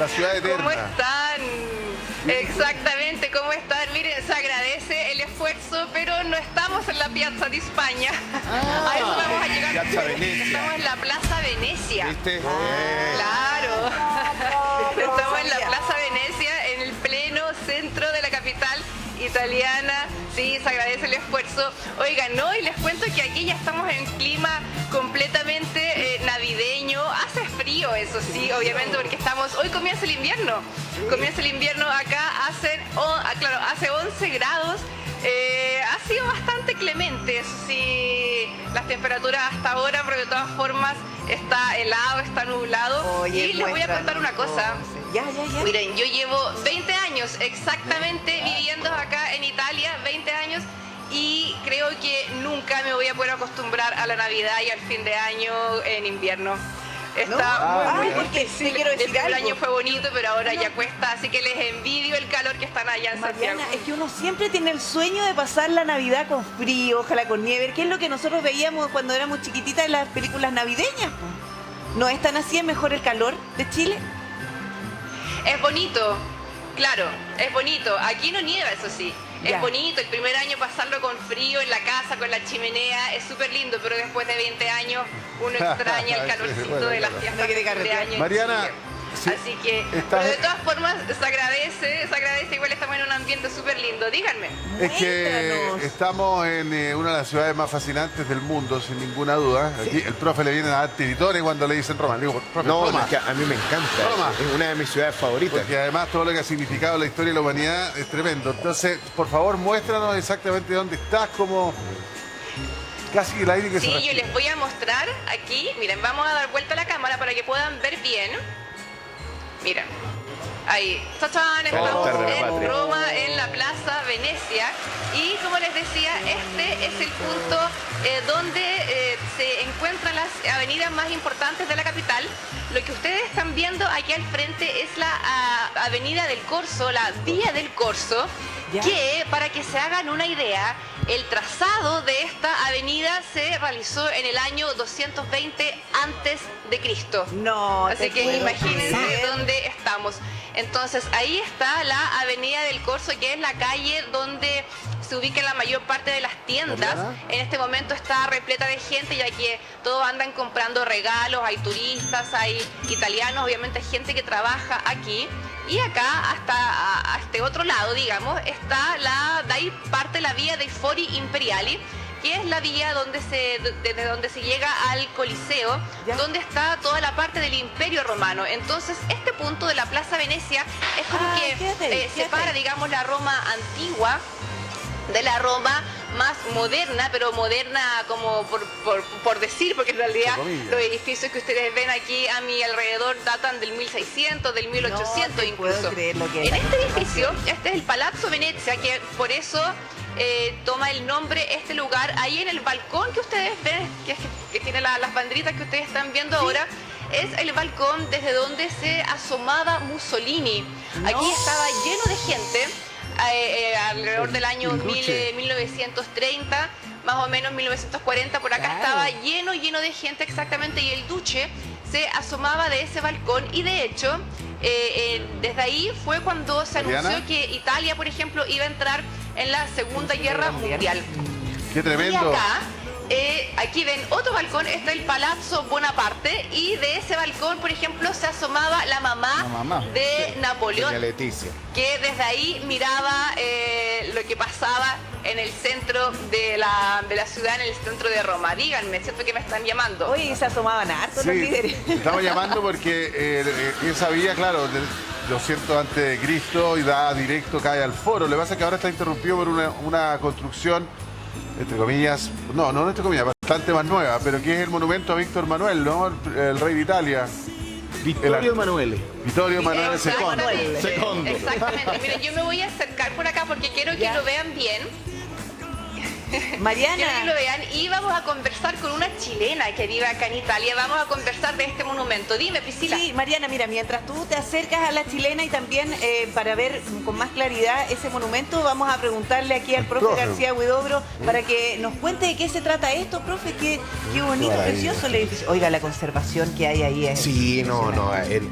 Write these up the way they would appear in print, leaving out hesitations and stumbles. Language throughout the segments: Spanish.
La ciudad eterna. ¿Cómo están? Exactamente, ¿cómo están? Miren, se agradece el esfuerzo, pero no estamos en la Piazza di España. A eso vamos a llegar. Piazza Venecia. Estamos en la Plaza Venecia. ¿Viste? Claro. Estamos en la Plaza Venecia, en el pleno centro de la capital italiana. Sí, se agradece el esfuerzo. Oigan, no, y les cuento que aquí ya estamos en clima completamente navideño. Hace frío, eso sí, obviamente, porque hoy comienza el invierno. Comienza el invierno acá, hace 11 grados. Ha sido bastante clemente, eso sí, las temperaturas hasta ahora, pero de todas formas está helado, está nublado. Oye, y les voy a contar una cosa. Ya. Miren, yo llevo 20 años exactamente viviendo acá en Italia, 20 años, y creo que nunca me voy a poder acostumbrar a la Navidad y al fin de año en invierno. Está muy porque difícil. sí quiero decir El primer algo. año fue bonito, pero ahora ya cuesta, así que les envidio el calor que están allá en Santiago. Mariana, es que uno siempre tiene el sueño de pasar la Navidad con frío, ojalá con nieve, que es lo que nosotros veíamos cuando éramos chiquititas en las películas navideñas. ¿No es tan así? ¿Es mejor el calor de Chile? Es bonito, claro, es bonito. Aquí no nieva, eso sí. Ya. Es bonito, el primer año pasarlo con frío en la casa, con la chimenea, es súper lindo, pero después de 20 años uno extraña el calorcito de las fiestas de año en Mariana, Chile. sí, Así que, pero de todas formas, se agradece, igual estamos en un ambiente súper lindo. Díganme. Es que Cuéntanos. estamos en una de las ciudades más fascinantes del mundo, sin ninguna duda. Aquí el profe le viene a dar tiritores cuando le dicen Roma. Le digo, profe, No, Roma. es que a mí me encanta. Roma. Es una de mis ciudades favoritas. Porque además todo lo que ha significado la historia de la humanidad es tremendo. Entonces, por favor, muéstranos exactamente dónde estás, como casi el aire que se Sí, yo respira. les voy a mostrar aquí. Miren, vamos a dar vuelta a la cámara para que puedan ver bien. Miren, ahí, ¡tachán! Estamos tarde, en Patria. Roma, en la Plaza Venecia. Y como les decía, este es el punto donde se encuentran las avenidas más importantes de la capital. Lo que ustedes están viendo aquí al frente es la Avenida del Corso, la Vía del Corso, Ya. que, para que se hagan una idea, el trazado de esta avenida se realizó en el año 220 antes de Cristo. No, Así te que puedo imagínense creer. dónde estamos. Entonces, ahí está la Avenida del Corso, que es la calle donde se ubica la mayor parte de las tiendas. Mariana. En este momento está repleta de gente, ya que todos andan comprando regalos, hay turistas, hay italianos, obviamente hay gente que trabaja aquí. Y acá, hasta a este otro lado, digamos, está de ahí parte la vía dei Fori Imperiali, que es la vía desde donde se llega al Coliseo, Ya. donde está toda la parte del Imperio Romano. Entonces, este punto de la Plaza Venecia es como que fíjate ahí, fíjate separa, ahí. digamos, la Roma antigua de la Roma más moderna, pero moderna como por decir, porque en realidad Entre comillas. los edificios que ustedes ven aquí a mi alrededor datan del 1600, del 1800 No te incluso. puedo creer lo que es En la este edificio, información. este es el Palazzo Venezia, que por eso toma el nombre este lugar. Ahí en el balcón que ustedes ven, que tiene las banderitas que ustedes están viendo ahora, es el balcón desde donde se asomaba Mussolini. Aquí estaba lleno de gente. Alrededor del año El Duce. 1930, más o menos 1940, por acá Claro. estaba lleno de gente exactamente, y el Duce se asomaba de ese balcón, y de hecho desde ahí fue cuando se Mariana. anunció que Italia, por ejemplo, iba a entrar en la Segunda Guerra Mundial. Qué Y tremendo. acá, aquí ven otro balcón, está el Palazzo Bonaparte, y de ese balcón, por ejemplo, se asomaba la mamá de Napoleón, Doña Leticia. que desde ahí miraba lo que pasaba en el centro de la ciudad, en el centro de Roma. Díganme, siento que me están llamando. Oye, se asomaban hartos los Sí, líderes. te estamos llamando porque esa vía, claro, del 200 antes de Cristo y da directo, cae al foro. Lo que pasa es que ahora está interrumpido por una construcción, entre comillas, no entre comillas, bastante más nueva, pero que es el monumento a Víctor Manuel, ¿no? El rey de Italia. Vittorio El- Emanuele. Vittorio Manuel II. Exactamente, Secondo. exactamente. Miren, yo me voy a acercar por acá porque quiero que Ya. lo vean bien. Mariana. Quiero que lo vean y vamos a conversar con una chilena que vive acá en Italia. Vamos a conversar de este monumento. Dime, Priscila. Sí, Mariana, mira, mientras tú te acercas a la chilena y también para ver con más claridad ese monumento, vamos a preguntarle aquí al profe García Huidobro para que nos cuente de qué se trata esto, profe. Qué bonito, precioso el edificio. Oiga, la conservación que hay ahí es... Sí, no.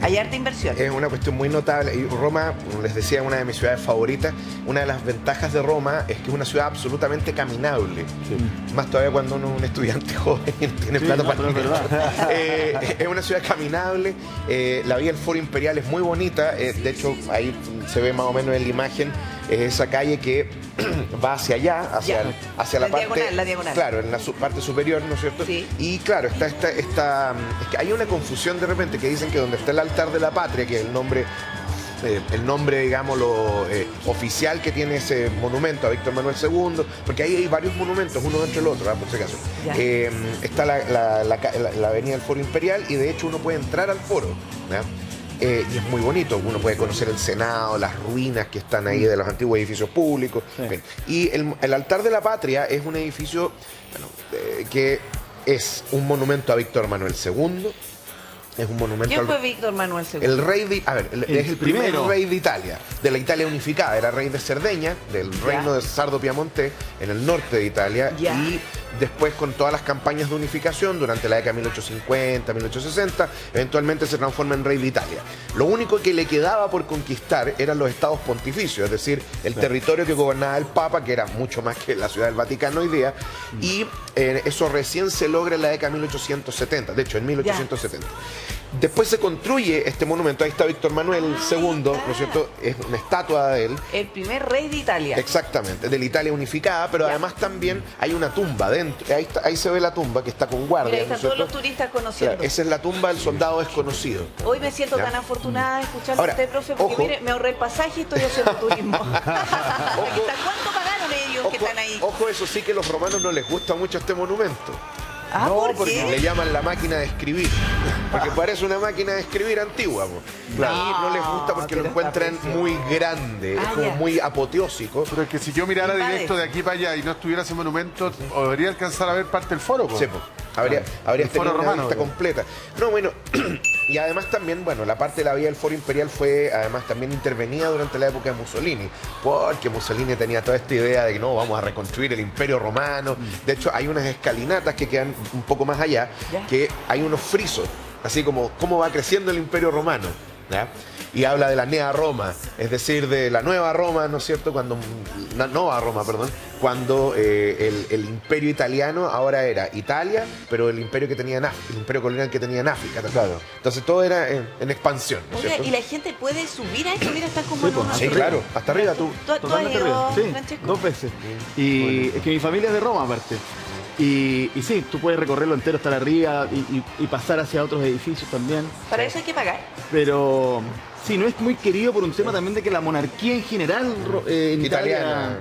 Hay harta inversión. Es una cuestión muy notable. Y Roma, como les decía, es una de mis ciudades favoritas. Una de las ventajas de Roma es que es una ciudad absolutamente caminable. Sí. Más todavía cuando uno es un estudiante joven y tiene plata para es una ciudad caminable. La vía del Foro Imperial es muy bonita. De hecho, ahí se ve más o menos en la imagen. Es esa calle que va hacia allá, hacia la parte... La diagonal. Claro, en la parte superior, ¿no es cierto? Sí. Y claro, está es que hay una confusión de repente que dicen que donde está el altar de la patria, que es el nombre, digámoslo, oficial que tiene ese monumento a Víctor Manuel II, porque ahí hay varios monumentos, uno dentro del otro, por si acaso. Está la avenida del Foro Imperial y de hecho uno puede entrar al foro, ¿ya? Y es muy bonito, uno puede conocer el Senado, las ruinas que están ahí de los antiguos edificios públicos. Sí. Y el altar de la patria es un edificio que es un monumento a Víctor Manuel II. Es un monumento. ¿Quién fue Víctor Manuel II? El rey de... A ver, es el primer rey de Italia, de la Italia unificada. Era rey de Cerdeña, del reino de Sardo Piamonte, en el norte de Italia. Y después, con todas las campañas de unificación, durante la década de 1850, 1860, eventualmente se transforma en rey de Italia. Lo único que le quedaba por conquistar eran los estados pontificios, es decir, el territorio que gobernaba el Papa, que era mucho más que la ciudad del Vaticano hoy día. Y eso recién se logra en la década de 1870, de hecho, en 1870. Después se construye este monumento, ahí está Víctor Manuel II, ¿no es cierto? Es una estatua de él. El primer rey de Italia. Exactamente, de la Italia unificada, pero además también hay una tumba dentro. Ahí se ve la tumba que está con guardia. Mira, ahí están todos los turistas conociendo. Claro, esa es la tumba del soldado desconocido. Hoy me siento tan afortunada de escucharlo a usted, profe, porque mire, me ahorré el pasaje y estoy haciendo turismo. ¿Cuánto pagaron ellos que están ahí? Ojo, eso sí que a los romanos no les gusta mucho este monumento. Porque le llaman la máquina de escribir. Porque parece una máquina de escribir antigua. Claro. Y no les gusta porque lo encuentran muy grande, es como muy apoteósico. Pero es que si yo mirara directo de aquí para allá y no estuviera ese monumento, podría alcanzar a ver parte del foro. Sí, habría tenido una vista completa. No, bueno, y además también, bueno, la parte de la vía del Foro Imperial fue además también intervenida durante la época de Mussolini, porque Mussolini tenía toda esta idea de que no, vamos a reconstruir el Imperio Romano. De hecho, hay unas escalinatas que quedan un poco más allá, que hay unos frisos, así como cómo va creciendo el Imperio Romano, ¿ya? Y habla de la Nea Roma, es decir, de la nueva Roma, ¿no es cierto? La Nova Roma, perdón, cuando el imperio italiano ahora era Italia, pero el imperio que tenía en África, el imperio colonial que tenía en África. Claro. Entonces todo era en expansión, ¿no es cierto? Y la gente puede subir a eso, mira, están como en una... Sí, claro, hasta arriba tú. ¿Tú has ido, sí, Francesco? 2 veces. Y es que mi familia es de Roma, aparte. Y sí, tú puedes recorrerlo entero, estar arriba y pasar hacia otros edificios también. Para eso hay que pagar. Pero sí, no es muy querido por un tema también de que la monarquía en general en Italia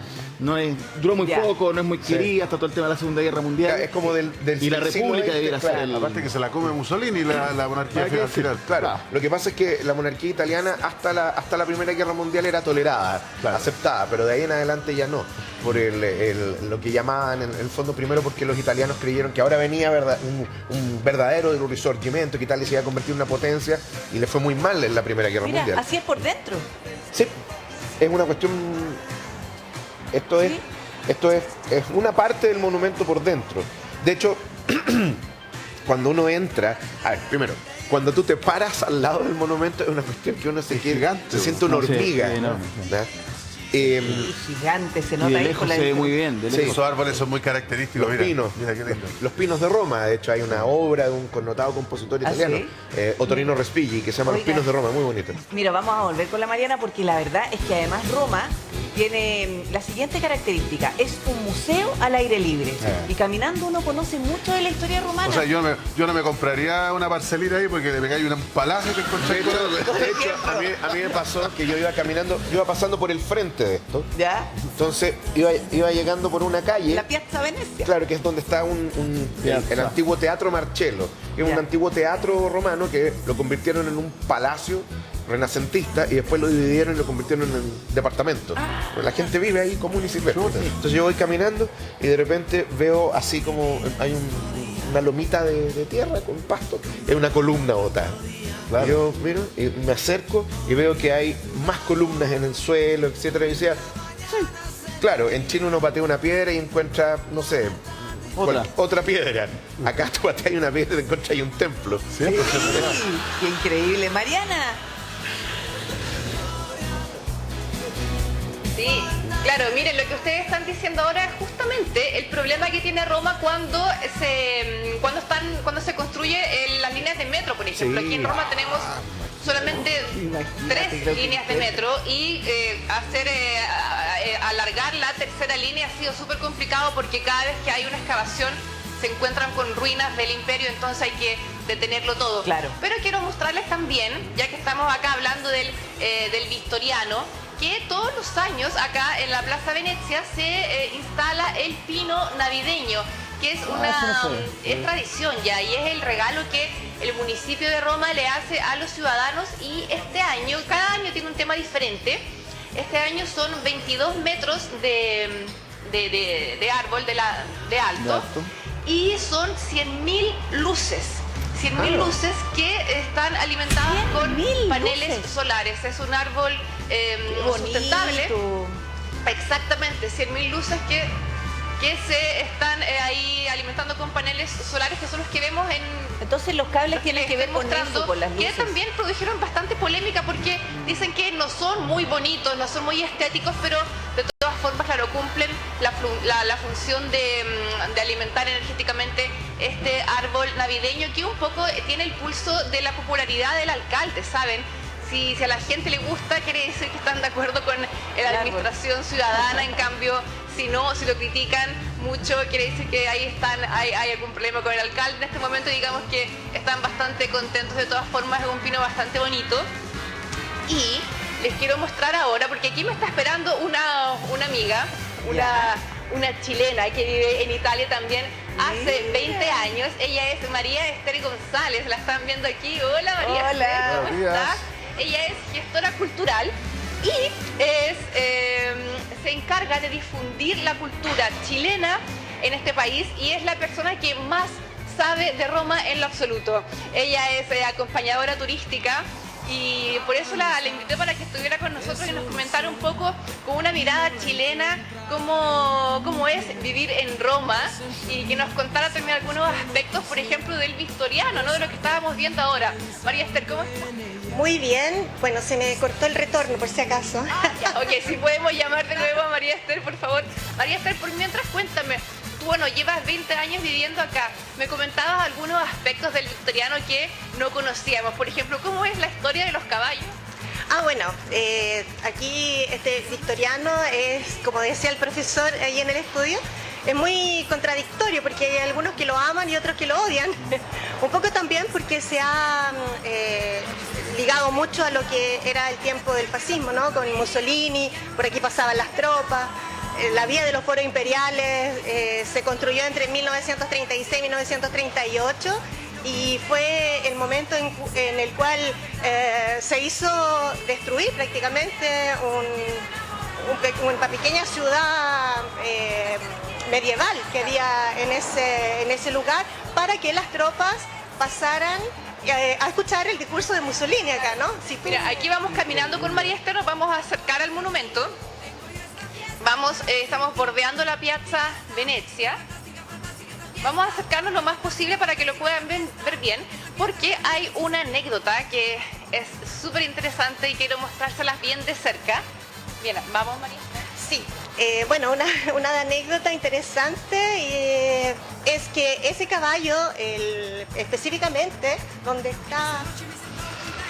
duró muy poco, no es muy querida, hasta todo el tema de la Segunda Guerra Mundial. Es como del y la República debiera ser el... Aparte que se la come Mussolini la monarquía al final. Claro. Lo que pasa es que la monarquía italiana hasta la Primera Guerra Mundial era tolerada, aceptada, pero de ahí en adelante ya no. Por lo que llamaban en el fondo primero porque los italianos creyeron que ahora venía un verdadero risorgimento, que Italia se iba a convertir en una potencia y le fue muy mal en la Primera Guerra Mundial. Así es por dentro. Sí, es una cuestión... Esto es una parte del monumento por dentro. De hecho, cuando uno entra... A ver, primero, cuando tú te paras al lado del monumento es una cuestión que uno se siente una hormiga. Gigante, se nota y de ahí lejos con la... se ve muy bien. Sí, esos árboles son muy característicos. Los pinos de Roma. De hecho, hay una obra de un connotado compositor italiano, Ottorino Respighi, que se llama Los Pinos de Roma, muy bonito. Mira, vamos a volver con la Mariana porque la verdad es que además Roma tiene la siguiente característica: es un museo al aire libre. Y caminando uno conoce mucho de la historia romana. O sea, yo no me compraría una parcelita ahí porque le pegáis un palacio que encontré. De hecho, a mí me pasó que yo iba pasando por el frente de esto. ¿Ya? Entonces iba llegando por una calle. La Piazza Venezia. Claro, que es donde está el antiguo Teatro Marcello, que es un antiguo teatro romano que lo convirtieron en un palacio renacentista y después lo dividieron y lo convirtieron en departamento. La gente vive ahí común y silvestre. Entonces yo voy caminando y de repente veo así como hay una lomita de tierra con pasto, es una columna botada. Claro. Yo miro y me acerco y veo que hay más columnas en el suelo, etcétera. Y decía, claro, en China uno patea una piedra y encuentra, no sé, otra piedra. Acá tú pateas una piedra y encuentras ahí un templo. Sí. Qué increíble. Mariana. Sí, claro, miren, lo que ustedes están diciendo ahora es justamente el problema que tiene Roma cuando se construye las líneas de metro, por ejemplo. Aquí en Roma tenemos solamente 3 líneas de metro y alargar la tercera línea ha sido súper complicado porque cada vez que hay una excavación se encuentran con ruinas del imperio, entonces hay que detenerlo todo. Claro. Pero quiero mostrarles también, ya que estamos acá hablando del victoriano, que todos los años acá en la Plaza Venecia se instala el pino navideño, que es es tradición ya, y es el regalo que el municipio de Roma le hace a los ciudadanos, y este año, cada año tiene un tema diferente. Este año son 22 metros de árbol de alto y son 100.000 luces. 100.000 luces que están alimentadas con paneles solares. Es un árbol sustentable. Exactamente, 100.000 luces que se están ahí alimentando con paneles solares, que son los que vemos en... Entonces los cables tienen que ver con eso, con las luces. Que también produjeron bastante polémica porque dicen que no son muy bonitos, no son muy estéticos, pero de todas formas, claro, cumplen la función de alimentar energéticamente este árbol navideño, que un poco tiene el pulso de la popularidad del alcalde, ¿saben? Si a la gente le gusta, quiere decir que están de acuerdo con la administración ciudadana. En cambio, si lo critican mucho, quiere decir que ahí hay algún problema con el alcalde. En este momento, digamos que están bastante contentos. De todas formas, es un pino bastante bonito. Y les quiero mostrar ahora, porque aquí me está esperando una amiga, una chilena que vive en Italia también hace 20 años. Ella es María Esther González, la están viendo aquí. Hola María Esther, ¿cómo estás? Ella es gestora cultural y se encarga de difundir la cultura chilena en este país, y es la persona que más sabe de Roma en lo absoluto. Ella es acompañadora turística y por eso la invité para que estuviera con nosotros y nos comentara un poco con una mirada chilena cómo es vivir en Roma, y que nos contara también algunos aspectos, por ejemplo, del victoriano, ¿no? De lo que estábamos viendo ahora. María Esther, ¿cómo estás? Muy bien. Bueno, se me cortó el retorno por si acaso. Ok, si podemos llamar de nuevo a María Esther, por favor. María Esther, por mientras cuéntame, tú, bueno, llevas 20 años viviendo acá. Me comentabas algunos aspectos del victoriano que no conocíamos. Por ejemplo, ¿cómo es la historia de los caballos? Bueno, aquí este victoriano es, como decía el profesor ahí en el estudio, es muy contradictorio porque hay algunos que lo aman y otros que lo odian. Un poco también porque se ha ligado mucho a lo que era el tiempo del fascismo, ¿no? Con Mussolini, por aquí pasaban las tropas. La vía de los foros imperiales se construyó entre 1936 y 1938 y fue el momento en el cual se hizo destruir prácticamente una pequeña ciudad medieval que había en ese lugar, para que las tropas pasaran a escuchar el discurso de Mussolini acá, ¿no? Mira, aquí vamos caminando con María Esther, nos vamos a acercar al monumento. Estamos bordeando la Piazza Venezia. Vamos a acercarnos lo más posible para que lo puedan ver bien, porque hay una anécdota que es súper interesante y quiero mostrárselas bien de cerca. Bien, ¿vamos, María? Sí, bueno, una anécdota interesante es que ese caballo, específicamente, donde está...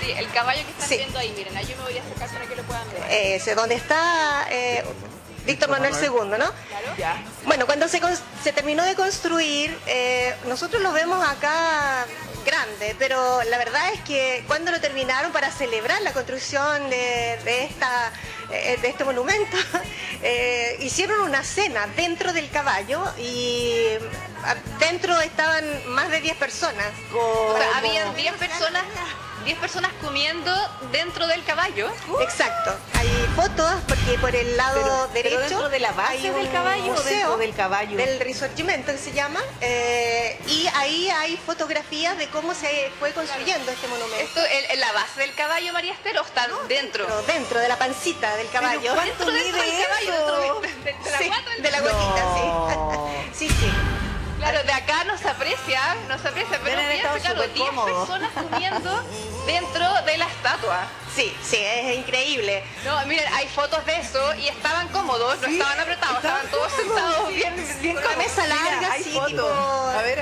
Sí, el caballo que están viendo ahí, miren, ahí yo me voy a acercar para que lo puedan ver. Ese, donde está Víctor Manuel II, ¿no? Claro. Ya. Bueno, cuando se terminó de construir, nosotros lo vemos acá grande, pero la verdad es que cuando lo terminaron, para celebrar la construcción de este monumento, hicieron una cena dentro del caballo y dentro estaban más de 10 personas. O sea, habían 10 personas 10 personas comiendo dentro del caballo. Exacto. Hay fotos porque por el lado derecho ¿Pero dentro de la base hay del un caballo o museo dentro del caballo? Del Risorgimento, que se llama, y ahí hay fotografías de cómo se fue construyendo este monumento. ¿Esto en la base del caballo, María Esther, o está dentro? Dentro de la pancita del caballo. ¿cuánto Dentro mide del caballo, eso? dentro de la Sí, guata del de la caballo. guatita, sí. Sí. Claro, de acá no se aprecia, pero Deben piensa, estar claro, súper 10 cómodos. personas comiendo dentro de la estatua. Sí, es increíble. No, miren, hay fotos de eso y estaban cómodos, no estaban apretados, estaban todos sentados bien Con una cómodos. mesa larga, hay así, fotos. tipo A ver.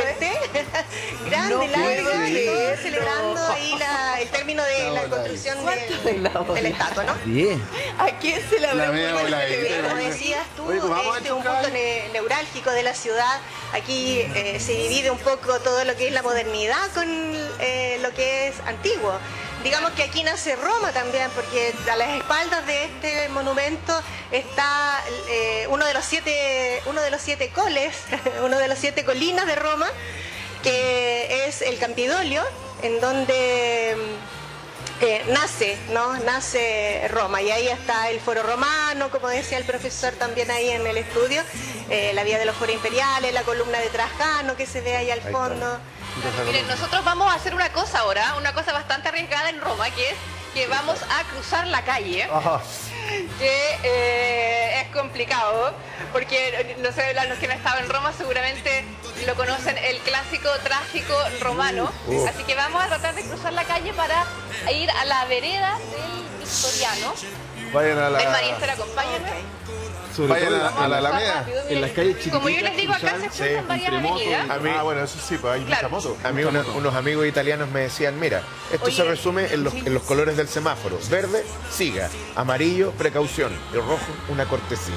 grande, No larga, puedo y creerlo. celebrando ahí el término de la construcción de la estatua, ¿no? Bien. ¿A quién se la La habrá mía puesto? voladita. Como decías tú, Oye, pues vamos este a es un tocar. punto neurálgico de la ciudad. Aquí se divide un poco todo lo que es la modernidad con lo que es antiguo. Digamos que aquí nace Roma también, porque a las espaldas de este monumento está uno de los siete coles, uno de los 7 colinas de Roma, que es el Campidoglio, en donde nace Roma, y ahí está el Foro Romano, como decía el profesor también ahí en el estudio, la vía de los foros imperiales, la columna de Trajano que se ve ahí al fondo. Miren, nosotros vamos a hacer una cosa ahora, una cosa bastante arriesgada en Roma, que es que vamos a cruzar la calle. Ajá. Que es complicado, porque no sé, los que no han estado en Roma seguramente lo conocen, el clásico tráfico romano. Así que vamos a tratar de cruzar la calle para ir a la vereda del Victoriano. Vayan a El María la... Esther, acompáñanos. Sobre Vayan todo a la Alameda. Rápido, en miren. las calles chiquititas. Como yo les digo, acá se cruzar, cruzan varias entre motos. avenidas. A mí- Bueno, eso sí, pues hay Claro. mucha moto. A mí unos amigos italianos me decían, mira, esto se resume en los colores del semáforo. Verde, siga. Amarillo, precaución. Y rojo, una cortesía.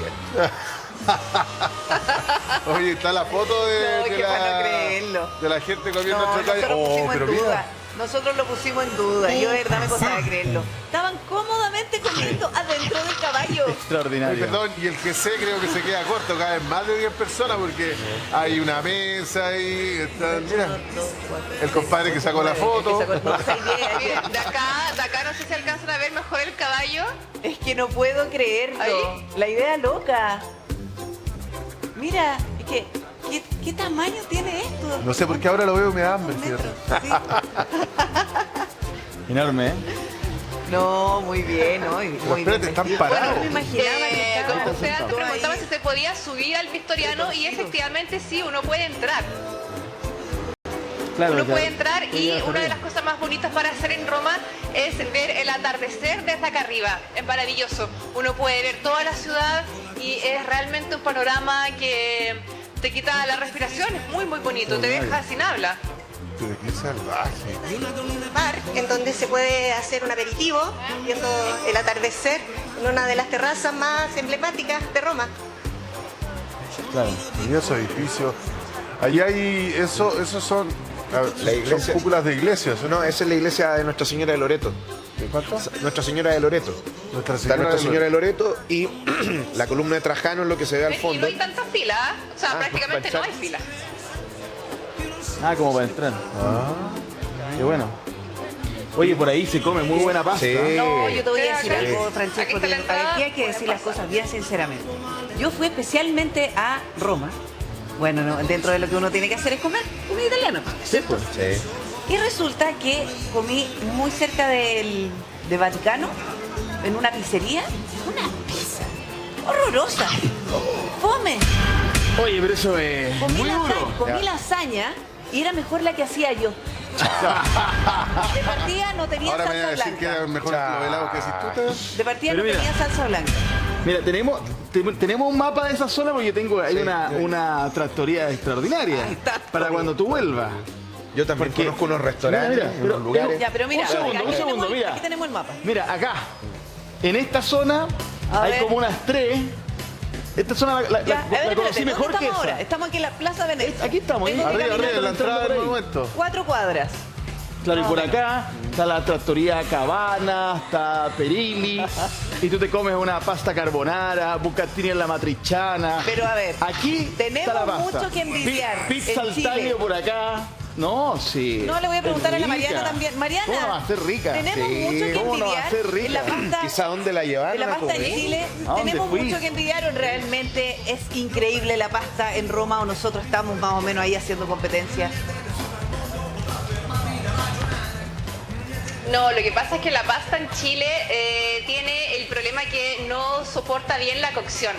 Oye, está la foto No, qué bueno creerlo. de la gente comiendo No, entre calle. nosotros lo pusimos pero en duda. mira. Nosotros lo pusimos en duda. Yo de verdad me costaba creerlo. Estaban cómodamente comiendo adentro del caballo. Ay, Extraordinario. perdón, y el GC creo que se queda corto, caben más de 10 personas porque hay una mesa ahí, están, mira, el compadre que sacó la foto. Miren, de acá no sé si alcanzan a ver mejor el caballo. Es que no puedo creerlo. Ahí. La idea loca. Mira, es que, ¿qué tamaño tiene esto? No sé por qué ahora lo veo y me da hambre, Un metro, fíjate. sí. Enorme, ¿eh? No, muy bien, ¿no? Muy espérate, bien están vestido. parados. Bueno, no me imaginaba que estaban Ustedes antes todos preguntaban ahí. si se podía subir al Victoriano y efectivamente sí, uno puede entrar. Claro, Uno o sea, puede entrar y llegar hasta una de arriba. las cosas más bonitas para hacer en Roma es ver el atardecer desde acá arriba. Es maravilloso. Uno puede ver toda la ciudad y es realmente un panorama que te quita la respiración. Es muy, muy bonito. Te deja sin habla. Pero qué salvaje. Un bar en donde se puede hacer un aperitivo viendo el atardecer en una de las terrazas más emblemáticas de Roma. Claro. Y esos edificios. Allí hay, esos son, La iglesia. son cúpulas de iglesias, ¿no? No, esa es la iglesia de Nuestra Señora de Loreto. ¿De cuánto? Nuestra Señora de Loreto. Nuestra Está Señora Nuestra de Señora de Loreto y la columna de Trajano es lo que se ve al Y fondo. no hay tanta fila, ¿eh? O sea, Ah, prácticamente para no hay entrar. fila. Ah, como para entrar. Qué bueno. Oye, por ahí se come muy buena pasta. Sí. No, yo te voy a decir Sí. algo, Aquí Francesco. está la entrada, Aquí hay que decir las cosas bien sinceramente. Yo fui especialmente a Roma. Bueno, no, dentro de lo que uno tiene que hacer es comer comida italiana. Sí, pues. Sí. Y resulta que comí muy cerca de Vaticano, en una pizzería, una pizza horrorosa, fome. Oye, pero eso es muy duro. Comí lasaña y era mejor la que hacía yo. De partida no tenía Ahora me voy a salsa decir que era blanca. mejor los helados que decís tú. De partida Pero no mira. tenía salsa blanca. Mira, tenemos un mapa de esa zona porque yo tengo ahí una tractoría extraordinaria para cuando tú vuelvas. Yo también Porque- conozco unos restaurantes, Mira, pero- unos lugares. Ya, pero mira, Un segundo, aquí un segundo, tenemos- mira. Aquí tenemos el mapa. Mira, acá, en esta zona, A hay ver. como unas 3. Esta zona la Ya, a ver, conocí espérate, mejor ¿dónde que estamos esa. ahora? Estamos aquí en la Plaza Venecia. Aquí estamos, Tengo que Arriba, caminar arriba, en la entrando entrada por del ahí. monumento. 4 cuadras. Claro, y por acá está la trattoria Cabana, está Perilli, y tú te comes una pasta carbonara, bucatini en la matriciana. Pero a ver, aquí tenemos está la pasta. mucho que envidiar Pizza en al Chile. taglio por acá. No, sí. No, le voy a preguntar a la Mariana rica. también. Mariana, ¿Cómo no va a ser rica? tenemos Sí. mucho que ¿Cómo no va a envidiar ser rica? en la pasta. Quizá dónde la llevaron En la a pasta en comer. Chile ¿A dónde tenemos fui? mucho que envidiar. Realmente es increíble la pasta en Roma, o nosotros estamos más o menos ahí haciendo competencia. No, lo que pasa es que la pasta en Chile tiene el problema que no soporta bien la cocción.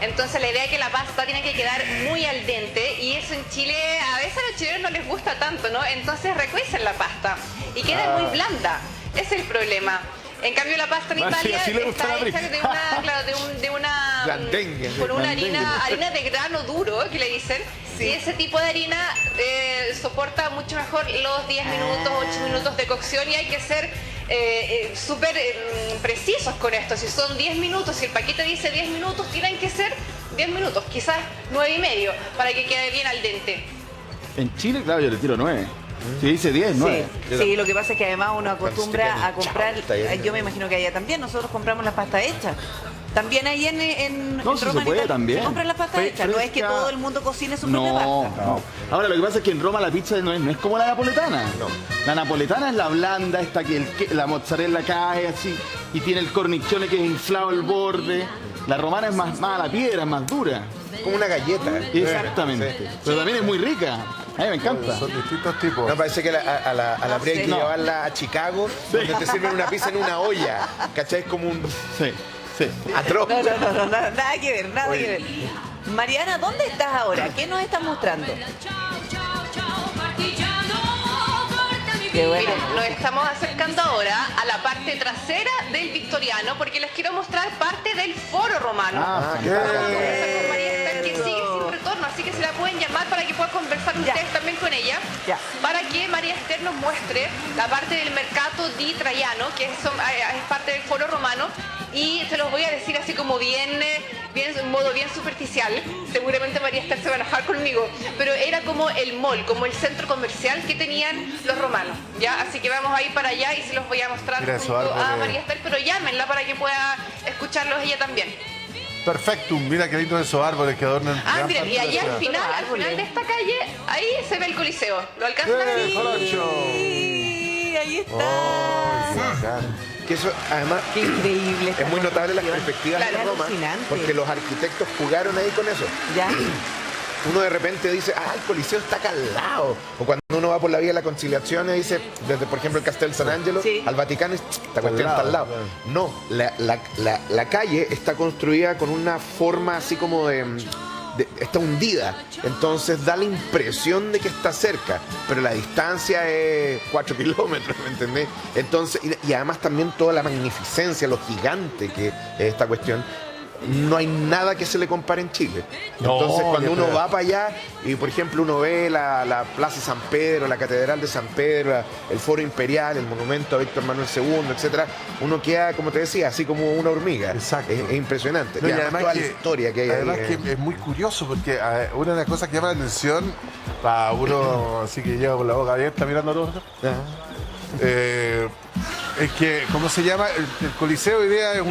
Entonces la idea es que la pasta tiene que quedar muy al dente y eso en Chile a veces a los chilenos no les gusta tanto, ¿no? Entonces recuecen la pasta y queda muy blanda. Ese es el problema. En cambio la pasta en Ah, sí, Italia así le gusta está a la hecha Pri. de una, claro, de una Blandengue, con una blandengue. harina de grano duro que le dicen. Sí. Y ese tipo de harina soporta mucho mejor los 10 minutos, 8 minutos de cocción y hay que ser súper precisos con esto. Si son 10 minutos, si el paquete dice 10 minutos, tienen que ser 10 minutos, quizás 9,5 para que quede bien al dente. En Chile, claro, yo le tiro 9. Si dice 10, 9. Sí, lo que pasa es que además uno acostumbra Cuando se a comprar, quedan chautas, yo me imagino que allá también, nosotros compramos la pasta hecha. También ahí en No, en sí Roma se puede en Italia, también. se compran la pasta hecha, no es que Fresca. todo el mundo cocine su propia No, pasta. no. Ahora lo que pasa es que en Roma la pizza no es como la napoletana. No. La napoletana es la blanda, esta que la mozzarella cae así y tiene el cornichone que es inflado el borde. La romana es más a la piedra, es más dura. Como una galleta. Exactamente. Pero también es muy rica. A mí me encanta. Son distintos tipos. No, parece que a la Pri hay que No. llevarla a Chicago, donde te sirven una pizza en una olla. ¿Cachai? Es como un Sí, sí. atroz. No, nada que ver, nada que ver. Mariana, ¿dónde estás ahora? ¿Qué nos estás mostrando? Qué bueno. Miren, nos estamos acercando ahora a la parte trasera del Victoriano porque les quiero mostrar parte del foro romano. Ah, Vamos a conversar con María Esther, que sigue sin retorno, así que se la pueden llamar para que pueda conversar Ya. ustedes también con ella. Ya. Para que María Esther nos muestre la parte del Mercato di Traiano, que es parte del foro romano. Y se los voy a decir así como en modo bien superficial. Seguramente María Esther se va a enojar conmigo. Pero era como el mall, como el centro comercial que tenían los romanos. ¿Ya? Así que vamos a ir para allá y se los voy a mostrar Mira junto esos a árboles. María Esther. Pero llámenla para que pueda escucharlos ella también. Perfectum, mira qué lindo esos árboles que adornan. Ah, gran miren, parte y de la allá al ciudad. final de esta calle, ahí se ve el Coliseo. ¿Lo alcanzan a ver? Colocho! Sí, ahí está. ¡Ay, qué bacán! Que eso, además, Qué increíble. esta es muy notable las construcción. perspectivas de Claro, Roma, alucinante. porque los arquitectos jugaron ahí con eso. Ya. Uno de repente dice, el Coliseo está acá al lado. O cuando uno va por la vía de la conciliación y dice, desde por ejemplo el Castel San Angelo Sí. al Vaticano, esta cuestión está al lado. claro. No, la calle está construida con una forma así como está hundida, entonces da la impresión de que está cerca, pero la distancia es 4 kilómetros, ¿me entendés? Entonces, y además también toda la magnificencia, lo gigante que es esta cuestión, no hay nada que se le compare en Chile. No, Entonces, cuando qué uno feo. va para allá y, por ejemplo, uno ve la Plaza San Pedro, la Catedral de San Pedro, el Foro Imperial, el monumento a Víctor Manuel II, etcétera, uno queda, como te decía, así como una hormiga. Exacto. Es impresionante. No, y además toda la historia que hay además ahí. que es muy curioso porque una de las cosas que llama la atención para uno así que lleva con la boca abierta mirando a todos es que, ¿cómo se llama? El Coliseo hoy día es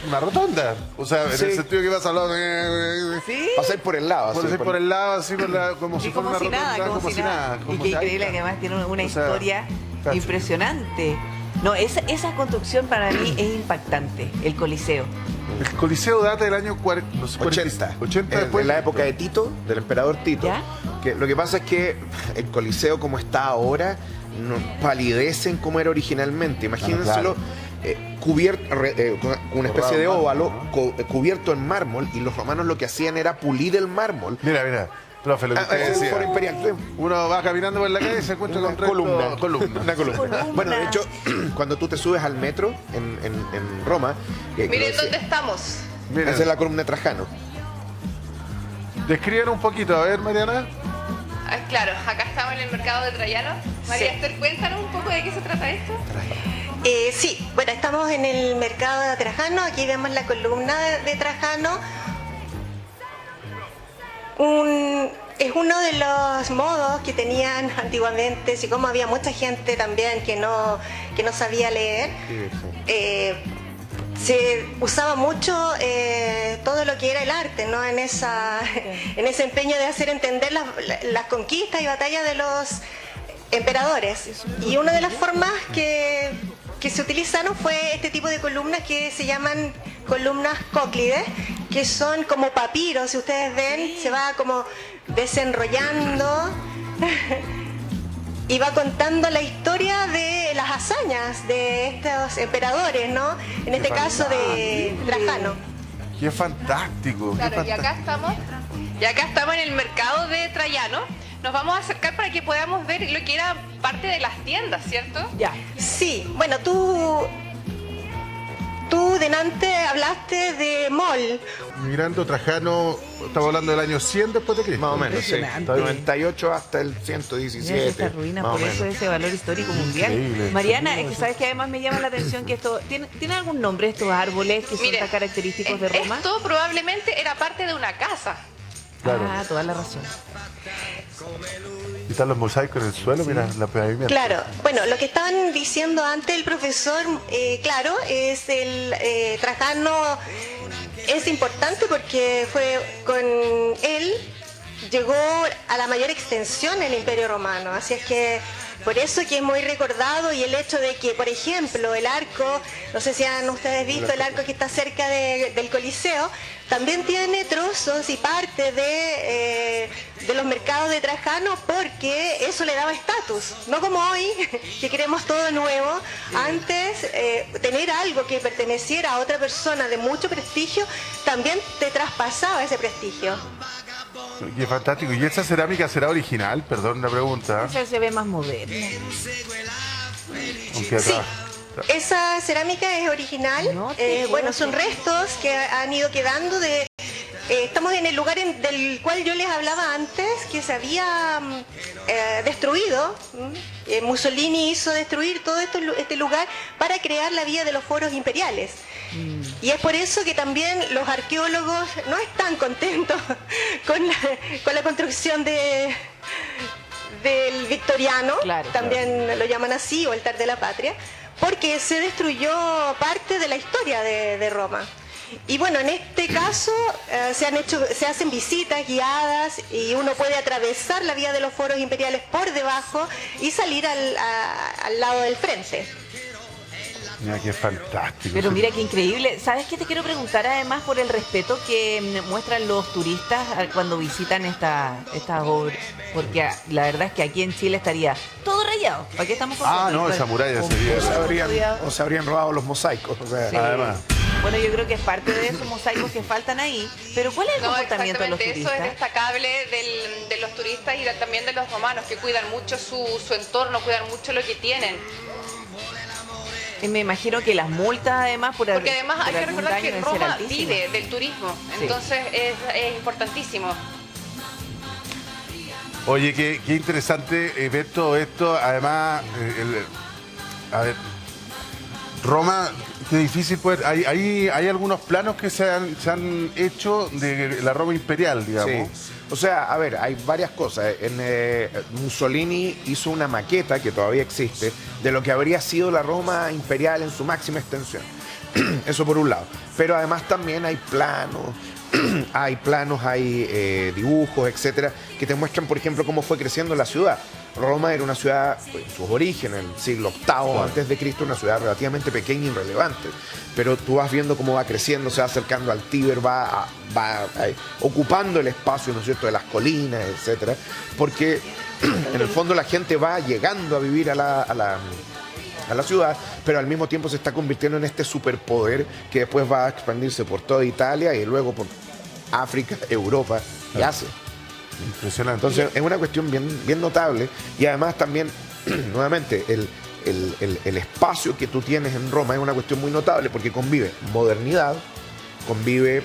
una rotonda. O sea, en Sí. el sentido que vas al lado de... Sí. Pasar por el lado. Por, así, por el lado, así, como Y si fuera como una si rotonda, nada, como si nada. Y como qué si- increíble que además tiene una O sea, historia cacho. impresionante. No, esa construcción para mí es impactante, el Coliseo. El Coliseo data del año 80. 80 después. En la época de Tito, del emperador Tito. ¿Ya? Que lo que pasa es que el Coliseo como está ahora no palidece en como era originalmente. Imagínenselo cubierto, con una especie de óvalo cubierto en mármol, y los romanos lo que hacían era pulir el mármol. Mira, profe, lo que usted Es un decía. foro imperial. Uno va caminando por la calle y se encuentra con columna. columna. Una columna. Columna. Bueno, de hecho, cuando tú te subes al metro en Roma, Miren dónde estamos. Miren, esa es la columna de Trajano. describan un poquito, a ver, Mariana. Ah, claro, acá estamos en el mercado de Traiano. María Sí. Esther, cuéntanos un poco de qué se trata esto. Sí, bueno, estamos en el mercado de Trajano, aquí vemos la columna de Trajano. Es uno de los modos que tenían antiguamente, así como había mucha gente también que no sabía leer. Se usaba mucho todo lo que era el arte, ¿no? En ese empeño de hacer entender las conquistas y batallas emperadores. Y una de las formas que se utilizaron fue este tipo de columnas que se llaman columnas cóclides, que son como papiros, si ustedes ven, se va como desenrollando y va contando la historia de las hazañas de estos emperadores, ¿no? En este caso de Trajano. ¡Qué fantástico! Claro, y acá estamos en el mercado de Traiano. Nos vamos a acercar para que podamos ver lo que era parte de las tiendas, ¿cierto? Ya. Sí, bueno, tú delante hablaste de mall. Mirando Trajano, estamos hablando del año 100 después de Cristo. Más o menos, sí. Impresionante. 98 hasta el Mira 117. estas ruinas, más por o eso menos. ese valor histórico mundial. Increíble. Mariana, es que sabes que además me llama la atención que esto ¿tiene algún nombre estos árboles que son Mire, tan característicos de Roma? Esto probablemente era parte de una casa. Claro. Ah, toda la razón. Y están los mosaicos en el suelo, mira, la pavimento. Claro, bueno, lo que estaban diciendo antes el profesor, claro, es el Trajano es importante porque fue con él llegó a la mayor extensión el Imperio Romano, así es que por eso que es muy recordado, y el hecho de que, por ejemplo, el arco, no sé si han ustedes visto el arco que está cerca del Coliseo, también tiene trozos y parte de los mercados de Trajano, porque eso le daba estatus, no como hoy, que queremos todo nuevo. Antes, tener algo que perteneciera a otra persona de mucho prestigio, también te traspasaba ese prestigio. Qué fantástico. ¿Y esa cerámica será original? Perdón la pregunta. Esa se ve más moderna. Aunque Sí, acá- esa cerámica es original. No te Bueno, puedo son restos que han ido quedando de... estamos en el lugar del cual yo les hablaba antes, que se había destruido. Mussolini hizo destruir todo este lugar para crear la vía de los foros imperiales. Y es por eso que también los arqueólogos no están contentos con la construcción del victoriano, Claro, también lo llaman así, o altar de la patria, porque se destruyó parte de la historia de Roma. Y bueno, en este caso se hacen visitas guiadas y uno puede atravesar la vía de los foros imperiales por debajo y salir al lado del frente. Mira, qué fantástico. Pero mira qué increíble. ¿Sabes qué te quiero preguntar además por el respeto que muestran los turistas cuando visitan estas obras? Porque la verdad es que aquí en Chile estaría todo rayado. ¿Para qué estamos con No, esa muralla sería... O se habrían robado los mosaicos. O sea, Sí. Además. Bueno, yo creo que es parte de esos mosaicos que faltan ahí. Pero ¿cuál es el No, comportamiento de los exactamente, eso turistas? es destacable de los turistas y también de los romanos, que cuidan mucho su entorno, cuidan mucho lo que tienen. Me imagino que las multas además por Porque además hay por que algún recordar daño que deben ser Roma altísimas. vive del turismo, Sí. entonces es importantísimo. Oye, qué interesante ver todo esto. Además, a ver, Roma, qué difícil poder... Hay algunos planos que se han hecho de la Roma imperial, digamos. sí. O sea, a ver, hay varias cosas. Mussolini hizo una maqueta que todavía existe de lo que habría sido la Roma imperial en su máxima extensión. Eso por un lado. Pero además también hay planos, hay dibujos, etcétera, que te muestran, por ejemplo, cómo fue creciendo la ciudad. Roma era una ciudad, en sus orígenes, en el siglo VIII antes de Cristo, una ciudad relativamente pequeña e irrelevante. Pero tú vas viendo cómo va creciendo, se va acercando al Tíber, va ocupando el espacio, ¿no es cierto?, de las colinas, etcétera. Porque en el fondo la gente va llegando a vivir a la ciudad, pero al mismo tiempo se está convirtiendo en este superpoder que después va a expandirse por toda Italia y luego por África, Europa y Asia. Impresionante. Entonces es una cuestión bien notable, y además también, nuevamente, el espacio que tú tienes en Roma es una cuestión muy notable porque convive modernidad, convive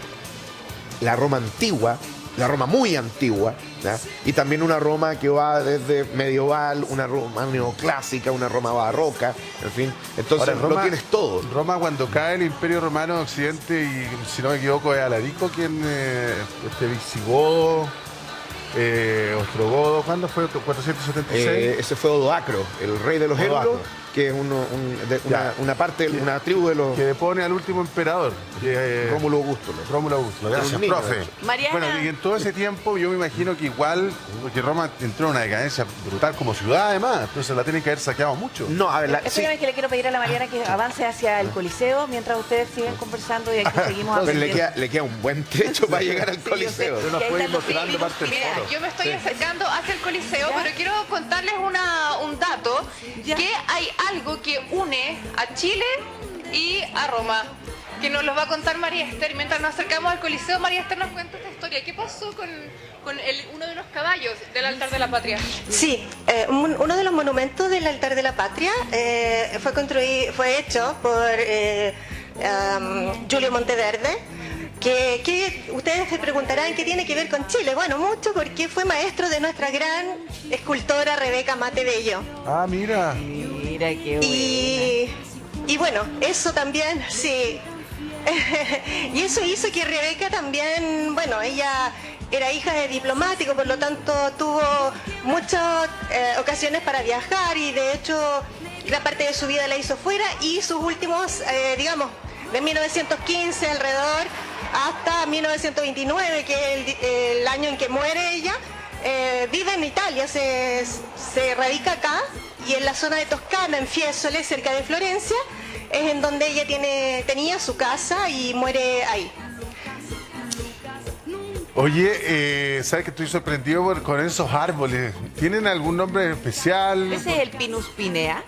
la Roma antigua, la Roma muy antigua, ¿ya? Y también una Roma que va desde medieval, una Roma neoclásica, una Roma barroca, en fin. Entonces Ahora, Roma- lo tienes todo. Roma, cuando cae el Imperio Romano de Occidente, y si no me equivoco es Alarico quien, visigodo, ostrogodo, ¿cuándo fue? 476. Ese fue Odoacro, el rey de los Odoacro. Euros, que es una parte, una tribu de los... Que depone al último emperador. Rómulo Augusto. Rómulo Augusto, gracias, niño, profe. Mariana. Bueno, y en todo ese tiempo yo me imagino que igual, porque Roma entró en una decadencia brutal como ciudad además, entonces la tienen que haber saqueado mucho. No, a ver, Espérame que le quiero pedir a la Mariana que avance hacia el Coliseo mientras ustedes siguen conversando y aquí seguimos Pero aprendiendo. le queda un buen trecho para llegar al Sí, yo sé. Coliseo. Yo nos Y ahí puede ir están los mostrando pinos, parte del Mira, foro. yo me estoy acercando hacia el Coliseo, ¿Ya? pero quiero contarles un dato, ¿Ya? que hay algo que une a Chile y a Roma, que nos lo va a contar María Esther. Mientras nos acercamos al Coliseo, María Esther nos cuenta esta historia. ¿Qué pasó con uno de los caballos del altar de la patria? Sí, uno de los monumentos del altar de la patria fue hecho por Julio Monteverde, que ustedes se preguntarán qué tiene que ver con Chile. Bueno, mucho, porque fue maestro de nuestra gran escultora Rebeca Mate Bello. Ah, mira. Mira qué buena. Y bueno, eso también, sí. Y eso hizo que Rebeca también, bueno, ella era hija de diplomático, por lo tanto tuvo muchas ocasiones para viajar y de hecho gran parte de su vida la hizo fuera y sus últimos, digamos, de 1915 alrededor hasta 1929, que es el año en que muere ella, vive en Italia, se radica acá y en la zona de Toscana, en Fiesole, cerca de Florencia, es en donde ella tenía su casa y muere ahí. Oye, ¿sabes que estoy sorprendido con esos árboles? ¿Tienen algún nombre especial? ¿Ese es el Pinus pinea?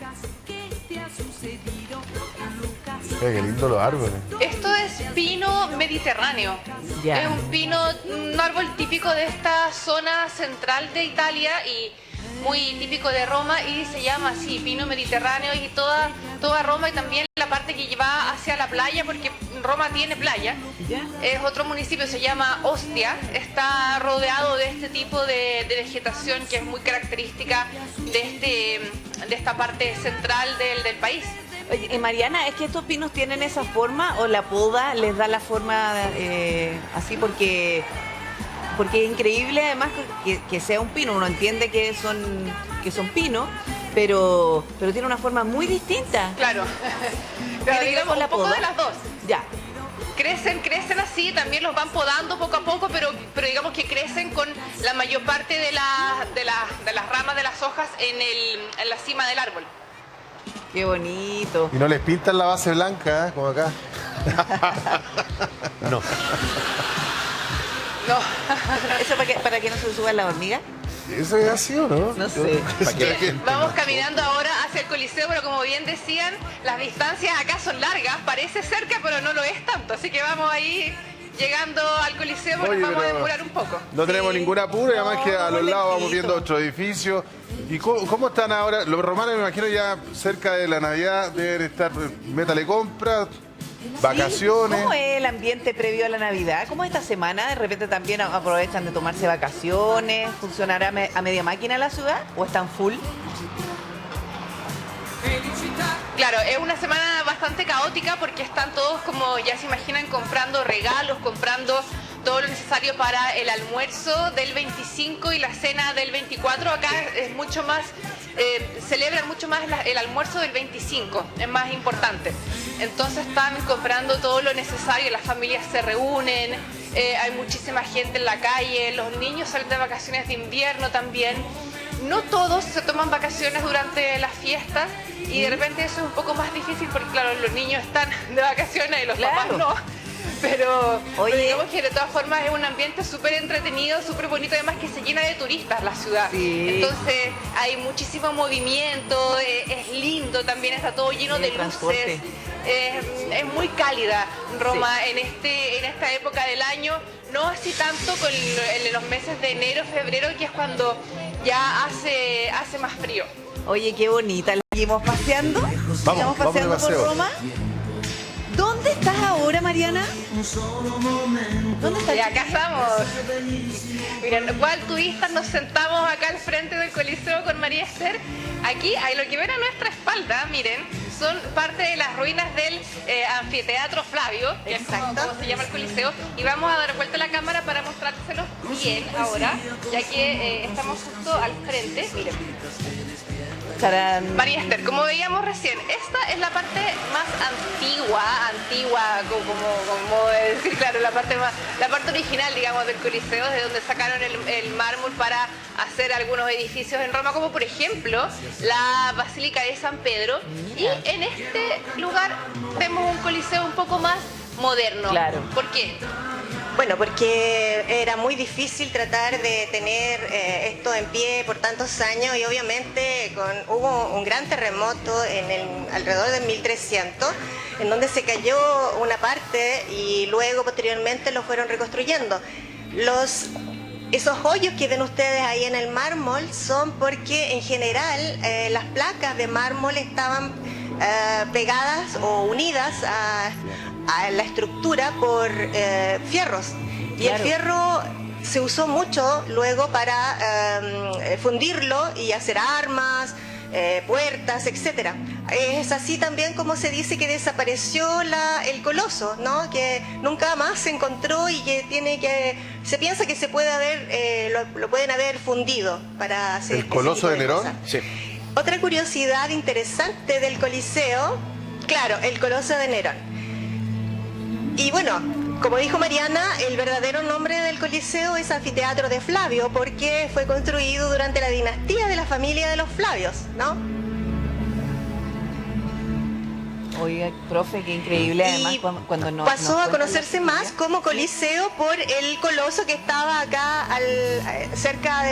Qué lindo los árboles. Esto es pino mediterráneo. Ya. Es un árbol típico de esta zona central de Italia y muy típico de Roma y se llama así, pino mediterráneo, y toda Roma y también la parte que va hacia la playa, porque Roma tiene playa. ¿Ya? Es otro municipio, se llama Ostia, está rodeado de este tipo de vegetación que es muy característica de esta parte central del país. Oye, Mariana, ¿es que estos pinos tienen esa forma o la poda les da la forma así? Porque es increíble además que sea un pino. Uno entiende que son pinos, pero tiene una forma muy distinta. Claro, Tiene pero que ver digamos con la un poco poda. de las dos. Ya. Crecen así, también los van podando poco a poco, pero digamos que crecen con la mayor parte de las ramas de las hojas en la cima del árbol. Qué bonito. Y no les pintan la base blanca, como acá. No. No. ¿Eso para que no se suban las hormigas? ¿Eso es así o no? No sé. Vamos caminando ahora hacia el Coliseo, pero como bien decían, las distancias acá son largas, parece cerca, pero no lo es tanto. Así que vamos ahí llegando al Coliseo, porque Oye, nos vamos a pero demorar un poco. No tenemos ningún apuro, y además que a los lados vamos viendo otro edificio. ¿Y cómo están ahora? Los romanos, me imagino, ya cerca de la Navidad deben estar, métale compras, vacaciones. ¿Cómo es el ambiente previo a la Navidad? ¿Cómo es esta semana? ¿De repente también aprovechan de tomarse vacaciones? ¿Funcionará a media máquina la ciudad o están full? Claro, es una semana bastante caótica porque están todos, como ya se imaginan, comprando regalos, comprando todo lo necesario para el almuerzo del 25 y la cena del 24. Acá es mucho más, celebran mucho más el almuerzo del 25, es más importante. Entonces están comprando todo lo necesario, las familias se reúnen, hay muchísima gente en la calle, los niños salen de vacaciones de invierno también. No todos se toman vacaciones durante las fiestas y de repente eso es un poco más difícil porque claro, los niños están de vacaciones y los papás no. Pero digamos que de todas formas es un ambiente súper entretenido, súper bonito, además que se llena de turistas la ciudad. Sí. Entonces hay muchísimo movimiento, es lindo también, está todo lleno Sí, de el transporte. luces. Es muy cálida Roma en esta época del año, no así tanto en los meses de enero, febrero, que es cuando ya hace más frío. Oye, qué bonita. ¿Seguimos paseando? ¿Sigamos vamos de paseando por paseo. Roma? ¿Dónde estás ahora, Mariana? ¿Dónde estás? Y acá estamos. Miren, ¿cuál turistas nos sentamos acá al frente del Coliseo con María Esther? Aquí, hay lo que ven a nuestra espalda, miren, son parte de las ruinas del anfiteatro Flavio, que es como se llama el Coliseo, y vamos a dar vuelta a la cámara para mostrárselos bien ahora, ya que estamos justo al frente, miren. Tarán. María Esther, como veíamos recién, esta es la parte más antigua, como decir, claro, la parte original, digamos, del Coliseo, de donde sacaron el mármol para hacer algunos edificios en Roma, como por ejemplo la Basílica de San Pedro. Y en este lugar vemos un Coliseo un poco más moderno. Claro. ¿Por qué? Bueno, porque era muy difícil tratar de tener esto en pie por tantos años y obviamente hubo un gran terremoto alrededor de 1300 en donde se cayó una parte y luego posteriormente lo fueron reconstruyendo. Esos hoyos que ven ustedes ahí en el mármol son porque en general las placas de mármol estaban pegadas o unidas a la estructura por fierros. Y Claro. el fierro se usó mucho luego para fundirlo y hacer armas, puertas, etcétera. Es así también como se dice que desapareció el coloso, ¿no? Que nunca más se encontró y que se piensa que se puede lo pueden haber fundido para hacer ¿El Coloso ese tipo de de Nerón? cosas. Sí. Otra curiosidad interesante del Coliseo, claro, el Coloso de Nerón. Y bueno, como dijo Mariana, el verdadero nombre del Coliseo es Anfiteatro de Flavio, porque fue construido durante la dinastía de la familia de los Flavios, ¿no? Oiga, profe, qué increíble, además, Y cuando no pasó a conocerse más como Coliseo por el coloso que estaba acá cerca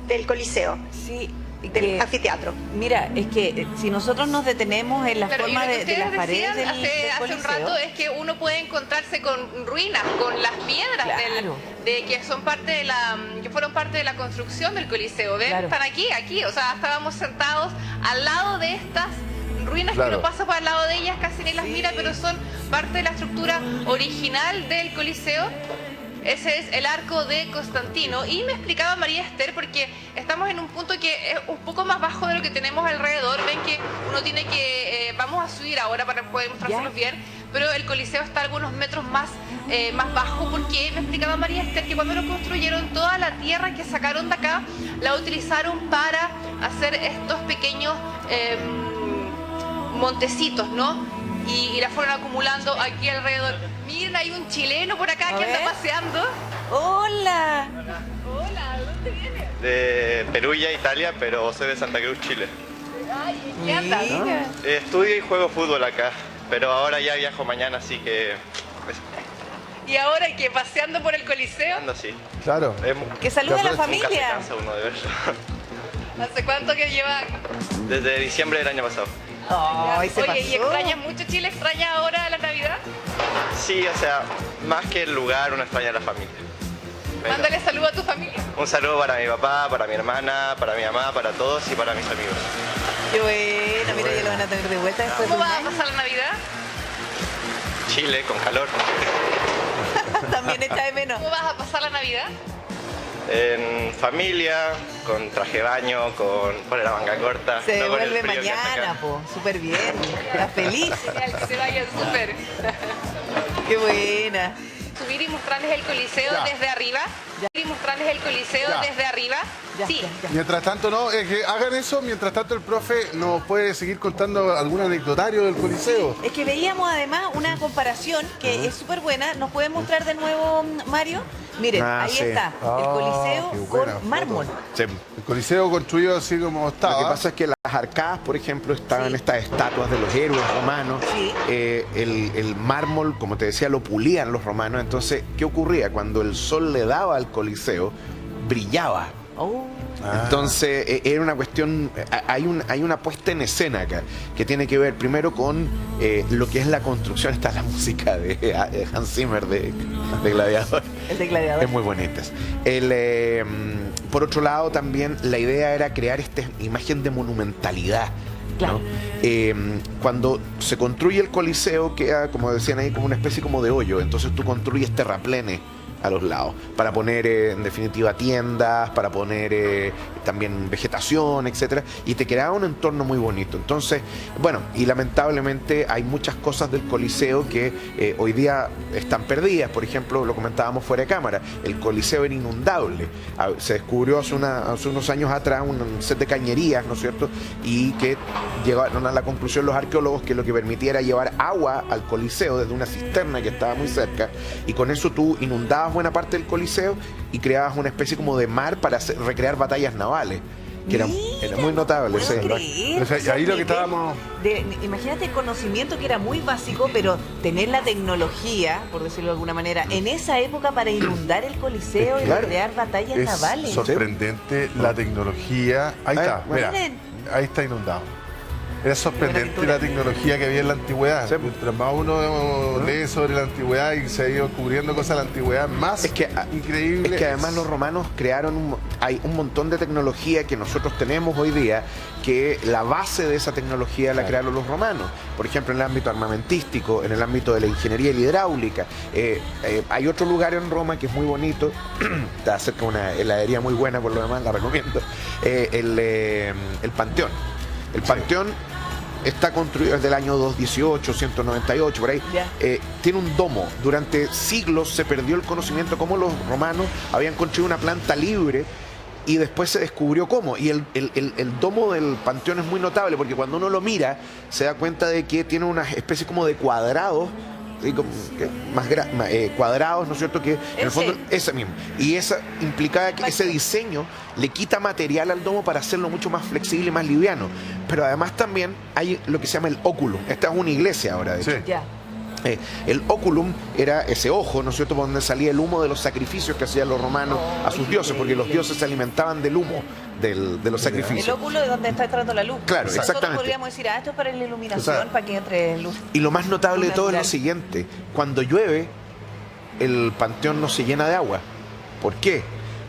del Coliseo, Sí, del anfiteatro. mira, es que si nosotros nos detenemos en la Claro, y forma lo que de las ustedes paredes decían del hace un Coliseo, rato es que uno puede encontrarse con ruinas, con las piedras Claro. que son parte de que fueron parte de la construcción del Coliseo. ¿Ven? Claro. Están aquí, o sea, estábamos sentados al lado de estas ruinas Claro. que uno pasa por al lado de ellas, casi ni las Sí. mira, pero son parte de la estructura original del Coliseo. Ese es el arco de Constantino. Y me explicaba María Esther, porque estamos en un punto que es un poco más bajo de lo que tenemos alrededor. Ven que uno tiene que... vamos a subir ahora para poder mostrárselos bien, pero el Coliseo está algunos metros más bajo, porque me explicaba María Esther que cuando lo construyeron, toda la tierra que sacaron de acá la utilizaron para hacer estos pequeños montecitos, ¿no? Y la fueron acumulando aquí alrededor. Miren, hay un chileno por acá A que ver. anda paseando. ¡Hola! Hola, ¿dónde viene? De Perugia, Italia, pero soy de Santa Cruz, Chile. Ay, ¿qué anda? Mira. Estudio y juego fútbol acá, pero ahora ya viajo mañana, así que pues, Y ahora que paseando por el Coliseo, ando así. Claro. Que salude a la Nunca se familia. cansa uno de verlo. ¿hace cuánto que llevan? Desde diciembre del año pasado. Ay, se Oye, ¿y pasó. extrañas mucho Chile? ¿Extrañas ahora la Navidad? Sí, o sea, más que el lugar, uno extraña a la familia. Bueno, Mándale saludo a tu familia. un saludo para mi papá, para mi hermana, para mi mamá, para todos y para mis amigos. Qué bueno, mira, ya lo van a tener de vuelta después de ¿Cómo un vas a año. pasar la Navidad? Chile, con calor. También está de menos. ¿Cómo vas a pasar la Navidad? En familia, con traje de baño, con poner la manga corta. Se no con el devuelve frío que hace mañana, acá. po. Súper bien. Está feliz. Genial, que se vayan súper. Qué buena. Subir y mostrarles el Coliseo Ya. desde arriba. Subir y mostrarles el Coliseo Ya. desde arriba. Ya, Sí. ya, ya. Mientras tanto, no, es que hagan eso, mientras tanto el profe nos puede seguir contando algún anecdotario del Coliseo. Es que veíamos además una comparación que es súper buena. ¿Nos puede mostrar de nuevo, Mario? Miren, Ah, ahí sí. está, el Ah, Coliseo qué buena con mármol. Sí. El Coliseo construido así como estaba. Lo que pasa es que las arcadas, por ejemplo, estaban Sí. estas estatuas de los héroes romanos. Sí. El mármol, como te decía, lo pulían los romanos. Entonces, ¿qué ocurría? Cuando el sol le daba al Coliseo, brillaba. Oh, Entonces, era una cuestión, hay una puesta en escena acá, que tiene que ver primero con lo que es la construcción. Está la música de Hans Zimmer de Gladiador. el de Gladiador. Es muy bonita. Por otro lado, también la idea era crear esta imagen de monumentalidad. Claro. ¿no? Cuando se construye el Coliseo, queda, como decían ahí, como una especie como de hoyo. Entonces tú construyes terraplenes a los lados para poner, en definitiva, tiendas, para poner también vegetación, etcétera, y te creaba un entorno muy bonito. Entonces, bueno, y lamentablemente hay muchas cosas del Coliseo que hoy día están perdidas. Por ejemplo, lo comentábamos fuera de cámara, el Coliseo era inundable. Se descubrió hace unos años atrás un set de cañerías, ¿no es cierto? Y que llegaron a la conclusión los arqueólogos que lo que permitía era llevar agua al Coliseo desde una cisterna que estaba muy cerca, y con eso tú inundabas buena parte del Coliseo y creabas una especie como de mar para recrear batallas navales, que era muy notable. Sí. O sea, ahí lo que estábamos... Imagínate el conocimiento que era muy básico, pero tener la tecnología, por decirlo de alguna manera, en esa época para inundar el Coliseo y crear batallas navales. Es sorprendente la tecnología. Ahí está, mira, ahí está inundado. Era sorprendente la tecnología que había en la antigüedad. Sí. Mientras más uno lee sobre la antigüedad y se ha ido descubriendo cosas de la antigüedad, más increíble. Es que además los romanos crearon hay un montón de tecnología que nosotros tenemos hoy día, que la base de esa tecnología la crearon los romanos. Por ejemplo, en el ámbito armamentístico, en el ámbito de la ingeniería y la hidráulica. Hay otro lugar en Roma que es muy bonito, está cerca de una heladería muy buena, por lo demás la recomiendo, el Panteón. El Panteón está construido desde el año 218, 198, por ahí. Tiene un domo. Durante siglos se perdió el conocimiento cómo los romanos habían construido una planta libre, y después se descubrió cómo. Y el domo del Panteón es muy notable, porque cuando uno lo mira se da cuenta de que tiene una especie como de cuadrados, cuadrados, ¿no es cierto? Que en el fondo ese mismo. Y esa implicaba que ese diseño le quita material al domo para hacerlo mucho más flexible y más liviano. Pero además también hay lo que se llama el óculum. Esta es una iglesia ahora, de hecho. Sí. El óculum era ese ojo, ¿no es cierto?, por donde salía el humo de los sacrificios que hacían los romanos a sus dioses, porque los dioses se alimentaban del humo de los sacrificios. El óculo es donde está entrando la luz. Claro, nosotros exactamente. Podríamos decir, esto es para la iluminación, para que entre luz. Y lo más notable de todo es natural. lo siguiente: cuando llueve, el Panteón no se llena de agua. ¿Por qué?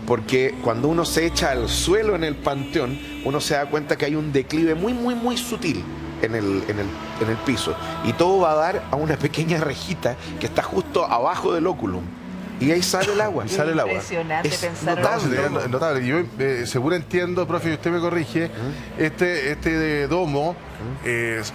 Porque cuando uno se echa al suelo en el Panteón, uno se da cuenta que hay un declive muy, muy, muy sutil en el piso, y todo va a dar a una pequeña rejita que está justo abajo del óculum, y ahí sale el agua. Impresionante pensar. Notable. Yo seguro entiendo, profe, y usted me corrige, este domo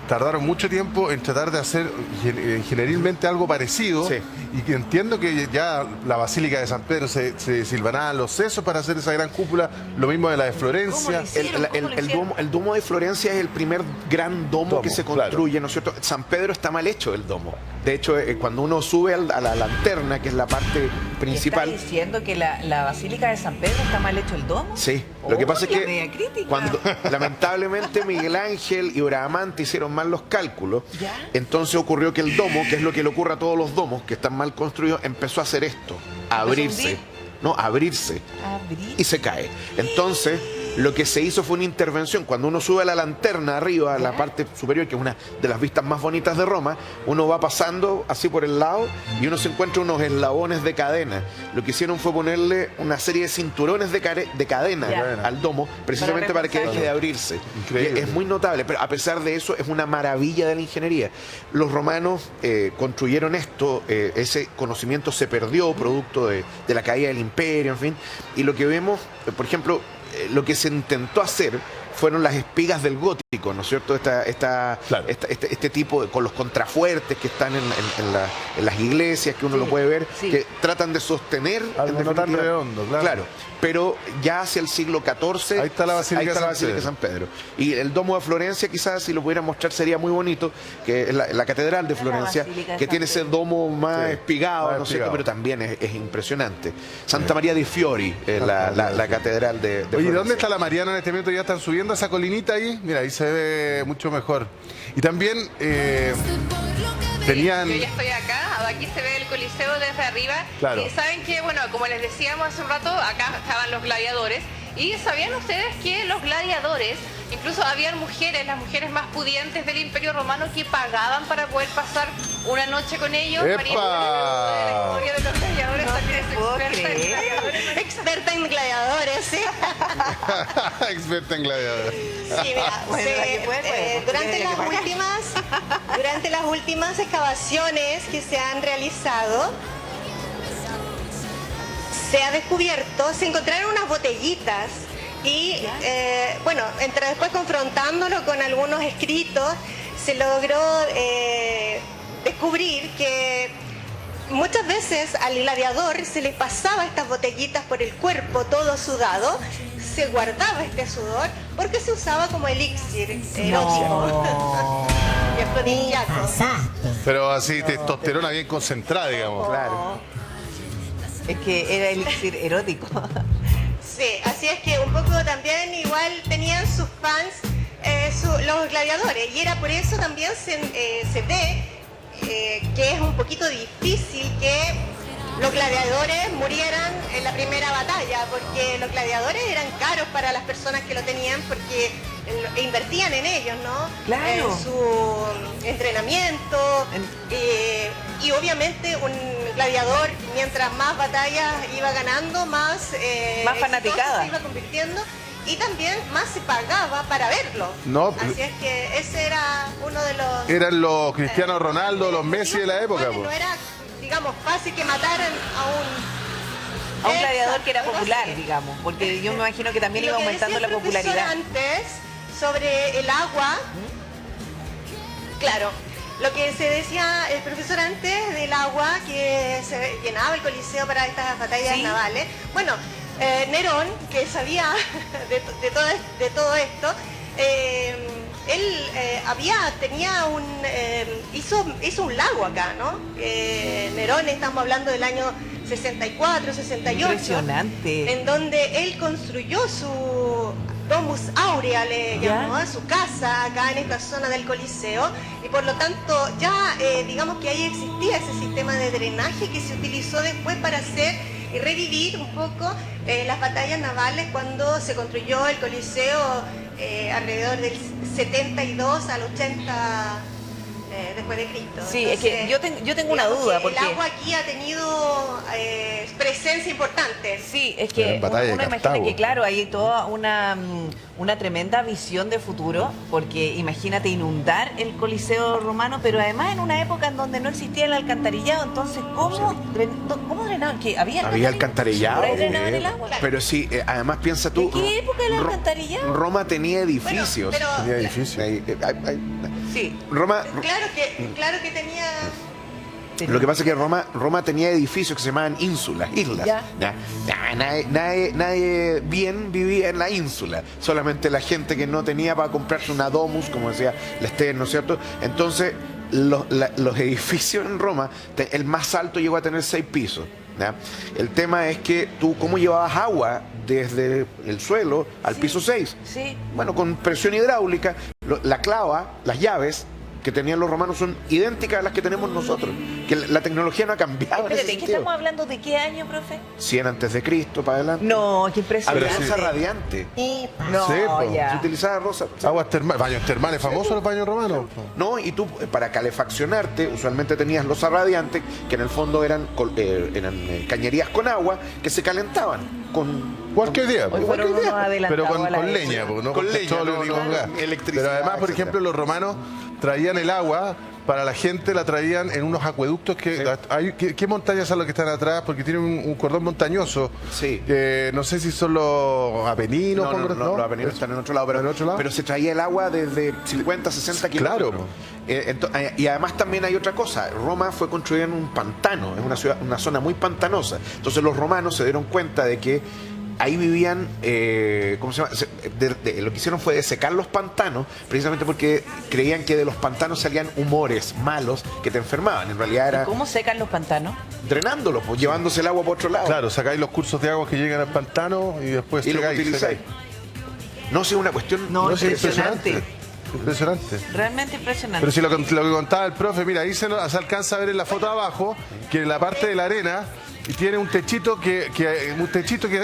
tardaron mucho tiempo en tratar de hacer ingenierilmente algo parecido, y que entiendo que ya la Basílica de San Pedro se silvanaban los sesos para hacer esa gran cúpula, lo mismo de la de Florencia. El domo de Florencia es el primer gran domo que se construye, ¿no es cierto? San Pedro está mal hecho el domo. De hecho, cuando uno sube a la lanterna, que es la parte principal... ¿Está diciendo que la Basílica de San Pedro está mal hecho el domo? Sí. Lo que pasa es que cuando lamentablemente Miguel Ángel y Bradamante hicieron mal los cálculos, entonces ocurrió que el domo, que es lo que le ocurre a todos los domos que están mal construidos, empezó a hacer esto, a abrirse. No, a abrirse. Y se cae. Entonces, lo que se hizo fue una intervención. Cuando uno sube a la lanterna arriba, a la parte superior, que es una de las vistas más bonitas de Roma, uno va pasando así por el lado y uno se encuentra unos eslabones de cadena. Lo que hicieron fue ponerle una serie de cinturones de cadena al domo, precisamente para que deje de abrirse. Increíble. Es muy notable, pero a pesar de eso es una maravilla de la ingeniería. Los romanos construyeron esto, ese conocimiento se perdió producto de la caída del imperio, en fin, y lo que vemos, por ejemplo, lo que se intentó hacer fueron las espigas del gótico, ¿no es cierto? Este tipo con los contrafuertes que están en las iglesias, que uno lo puede ver, que tratan de sostener algo tan redondo, claro. Pero ya hacia el siglo XIV ahí está la Basílica de San Pedro. Y el domo de Florencia, quizás si lo pudiera mostrar sería muy bonito, que es la catedral de Florencia, que tiene ese domo más espigado, no sé, pero también es impresionante. Santa María de Fiori, la catedral de Florencia. Oye, ¿dónde está la Mariana en este momento? ¿Ya están subiendo esa colinita ahí? Mira, ahí se ve mucho mejor. Y también tenían... Yo ya estoy acá, aquí se ve el Coliseo desde arriba. Claro. Y saben que, bueno, como les decíamos hace un rato, acá estaban los gladiadores. Y ¿sabían ustedes que los gladiadores, incluso habían mujeres, las mujeres más pudientes del Imperio Romano, que pagaban para poder pasar una noche con ellos? ¡Epa! María, la historia de los gladiadores también es Experta en gladiadores, ¿sí? Experta en gladiadores. Sí, mira, durante las últimas excavaciones que se han realizado, se ha descubierto, se encontraron unas botellitas Y bueno, después confrontándolo con algunos escritos, se logró descubrir que muchas veces al gladiador se le pasaba estas botellitas por el cuerpo todo sudado, se guardaba este sudor porque se usaba como elixir erótico. Y afrodisíaco. Pero así, testosterona bien concentrada, digamos. Claro. Es que era elixir erótico. Sí, así es que un poco también igual tenían sus fans los gladiadores, y era por eso también se ve que es un poquito difícil que los gladiadores murieran en la primera batalla, porque los gladiadores eran caros para las personas que lo tenían, porque invertían en ellos, ¿no? Claro. En su entrenamiento, y obviamente un gladiador, mientras más batallas iba ganando, más fanaticada se iba convirtiendo, y también más se pagaba para verlo. No, así es que ese era uno de los... Eran los Cristiano Ronaldo, los Messi de la época. No era, digamos, fácil que mataran a un gladiador que era popular, digamos, porque yo me imagino que también iba aumentando la popularidad. Antes, sobre el agua, claro, lo que se decía el profesor antes del agua que se llenaba el Coliseo para estas batallas navales. Bueno, Nerón, que sabía de todo esto, él hizo un lago acá, ¿no? Nerón, estamos hablando del año 64, 68. Impresionante. En donde él construyó su Domus Aurea, le llamó, su casa acá en esta zona del Coliseo, y por lo tanto ya digamos que ahí existía ese sistema de drenaje que se utilizó después para hacer y revivir un poco las batallas navales cuando se construyó el Coliseo alrededor del 72 al 80 después de Cristo. Sí, entonces, es que yo tengo una duda. Porque el agua aquí ha tenido presencia importante. Sí, es que uno imagina que, claro, hay toda una tremenda visión de futuro, porque imagínate inundar el Coliseo romano, pero además en una época en donde no existía el alcantarillado. Entonces, ¿cómo drenaban? ¿Que había alcantarillado? ¿Por ahí drenaban el agua? Pero sí, además piensa tú... ¿De qué época el alcantarillado? Roma tenía edificios. Bueno, pero, tenía edificios. Sí. Roma... Claro que tenía... Lo que pasa es que Roma tenía edificios que se llamaban ínsulas, islas. Nadie bien vivía en la ínsula, solamente la gente que no tenía para comprarse una domus, como decía Lester, ¿no es cierto? Entonces, los edificios en Roma, el más alto llegó a tener 6 pisos. ¿Ya? El tema es que tú, ¿cómo llevabas agua desde el suelo al piso 6? Sí. Bueno, con presión hidráulica, la clava, las llaves que tenían los romanos son idénticas a las que tenemos nosotros, que la tecnología no ha cambiado. Espérate, ¿qué estamos hablando de qué año, profe? 100 antes de Cristo para adelante. No, qué impresionante. Había rosa radiante. No, Sí, ya. Se utilizaba rosa. Aguas termales, baños termales famosos los baños romanos. No, y tú para calefaccionarte usualmente tenías losa radiante, que en el fondo eran cañerías con agua que se calentaban con cualquier día, Hoy fueron unos pero adelantados a la con época. leña, no Con leña, petróleo ni con gas. electricidad, Pero además, por etcétera. ejemplo, los romanos traían el agua para la gente, la traían en unos acueductos que hay. ¿Qué montañas son las que están atrás? Porque tienen un cordón montañoso. Sí. No sé si son los Apeninos. No, los Apeninos están en otro lado, pero se traía el agua desde 50, 60 kilómetros. Claro. Y además también hay otra cosa. Roma fue construida en un pantano, es una zona muy pantanosa. Entonces los romanos se dieron cuenta de que ahí vivían, ¿cómo se llama? Lo que hicieron fue desecar los pantanos, precisamente porque creían que de los pantanos salían humores malos que te enfermaban. En realidad era ¿Cómo secan los pantanos? drenándolos, pues, llevándose el agua por otro lado. Claro, sacáis los cursos de agua que llegan al pantano y después Y lo secáis. utilizáis. No sé, una cuestión... No, No, sí, impresionante. Impresionante. Realmente impresionante. Pero si lo que contaba el profe, mira, ahí se alcanza a ver en la foto abajo que en la parte de la arena tiene un techito que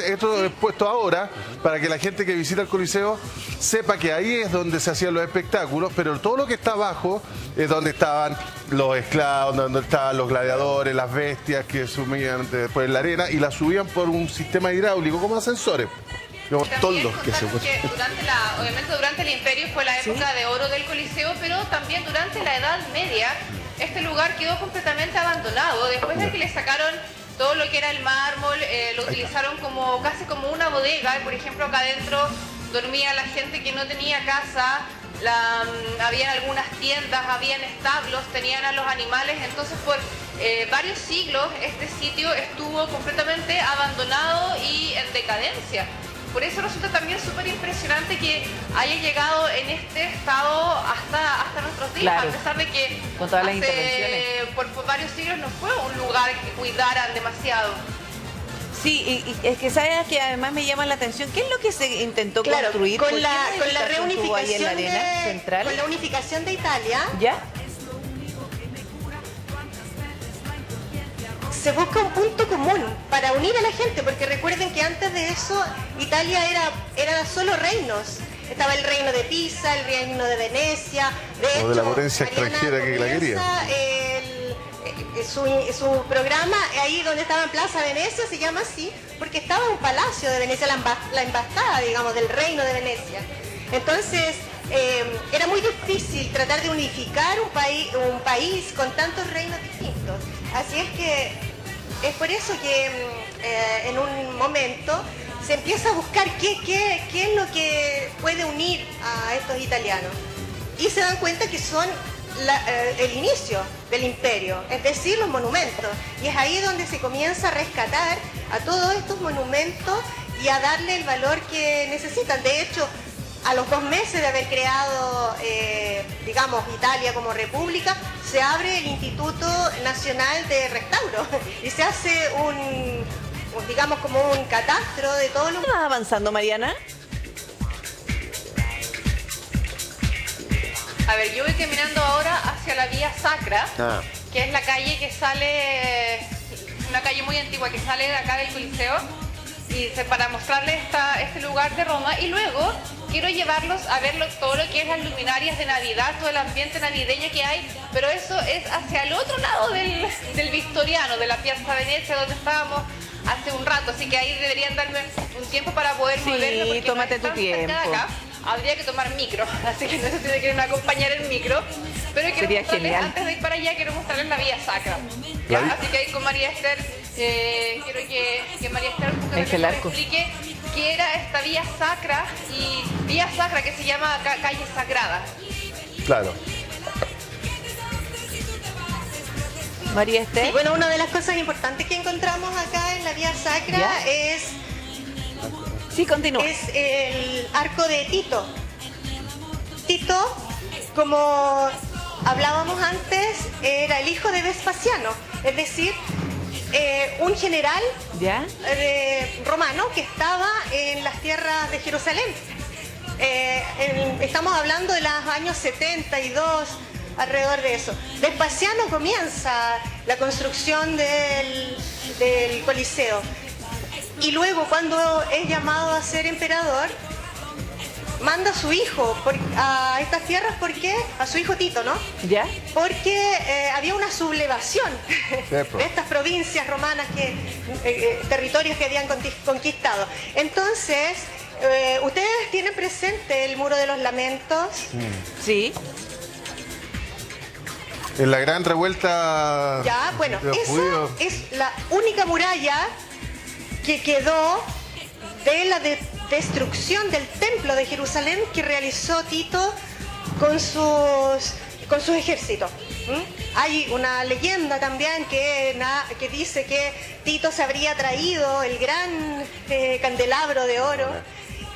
esto es puesto ahora para que la gente que visita el Coliseo sepa que ahí es donde se hacían los espectáculos, pero todo lo que está abajo es donde estaban los esclavos, donde estaban los gladiadores, las bestias que sumían después en la arena y las subían por un sistema hidráulico como ascensores. Como toldos que se obviamente durante el Imperio fue la época de oro del Coliseo, pero también durante la Edad Media este lugar quedó completamente abandonado después de que le sacaron todo lo que era el mármol lo utilizaron como casi como una bodega. Por ejemplo, acá adentro dormía la gente que no tenía casa, habían algunas tiendas, habían establos, tenían a los animales. Entonces por varios siglos este sitio estuvo completamente abandonado y en decadencia. Por eso resulta también súper impresionante que haya llegado en este estado hasta nuestros días, Claro. a pesar de que Con todas las intervenciones. por varios siglos no fue un lugar que cuidaran demasiado. Sí, y es que sabes que además me llama la atención, ¿qué es lo que se intentó construir? con ¿Por la qué edificación tuvo ahí en la arena central? con la unificación de Italia, ¿Ya? se busca un punto común para unir a la gente, porque recuerden que antes de eso Italia era solo reinos. Estaba el reino de Pisa, el reino de Venecia. O de la potencia extranjera que la quería. Su programa, ahí donde estaba en Plaza Venecia, se llama así, porque estaba un palacio de Venecia, la embajada, digamos, del reino de Venecia. Entonces, era muy difícil tratar de unificar un país con tantos reinos distintos. Así es que es por eso que en un momento se empieza a buscar qué es lo que puede unir a estos italianos. Y se dan cuenta que son el inicio del imperio, es decir, los monumentos. Y es ahí donde se comienza a rescatar a todos estos monumentos y a darle el valor que necesitan. De hecho, a los 2 meses de haber creado, digamos, Italia como república, se abre el Instituto Nacional de Restauro y se hace digamos, como un catastro de todos los... ¿Qué vas avanzando, Mariana? A ver, yo voy caminando ahora hacia la Vía Sacra, que es la calle que sale, una calle muy antigua que sale de acá del Coliseo, y para mostrarles este lugar de Roma. Y luego quiero llevarlos a ver todo lo que es las luminarias de Navidad, todo el ambiente navideño que hay, pero eso es hacia el otro lado del Victoriano, de la Piazza Venecia, donde estábamos hace un rato. Así que ahí deberían darme un tiempo para poder moverlo, porque tómate tu no es tan cerca de tiempo. acá. Habría que tomar micro, así que no sé si me quieren acompañar en micro. Pero quiero Sería mostrarles, genial. antes de ir para allá, quiero mostrarles la Vía Sacra. ¿Ya? Así que ahí con María Esther, quiero que María Esther Es el arco. explique qué era esta Vía Sacra, y Vía Sacra que se llama acá Calle Sagrada. Claro. María Esther. Sí, bueno, una de las cosas importantes que encontramos acá en la Vía Sacra ¿Ya? Sí, continúa. es el arco de Tito. Tito, como hablábamos antes, era el hijo de Vespasiano, es decir, un general ¿Ya? romano que estaba en las tierras de Jerusalén. Estamos hablando de los años 72, alrededor de eso. Vespasiano comienza la construcción del Coliseo. Y luego, cuando es llamado a ser emperador, manda a su hijo a estas tierras. ¿Por qué? A su hijo Tito, ¿no? ¿Ya? Porque había una sublevación pues. de estas provincias romanas, territorios que habían conquistado. Entonces, ¿ustedes tienen presente el Muro de los Lamentos? Sí. En la gran revuelta Ya, bueno, de los esa judíos. es la única muralla que quedó de la destrucción del templo de Jerusalén que realizó Tito con sus ejércitos. Hay una leyenda también que dice que Tito se habría traído el gran candelabro de oro,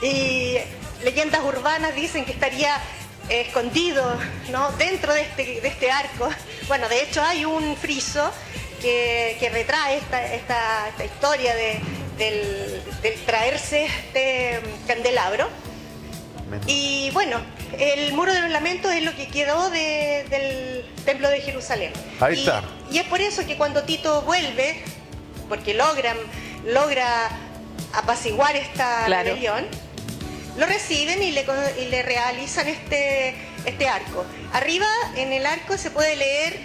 y leyendas urbanas dicen que estaría escondido, ¿no?, dentro de este arco. Bueno, de hecho hay un friso que retrae esta historia del traerse este candelabro. Y bueno, el Muro de los Lamentos es lo que quedó del Templo de Jerusalén. Ahí está. Y es por eso que cuando Tito vuelve, porque logra apaciguar esta rebelión, lo reciben y le realizan este arco. Arriba en el arco se puede leer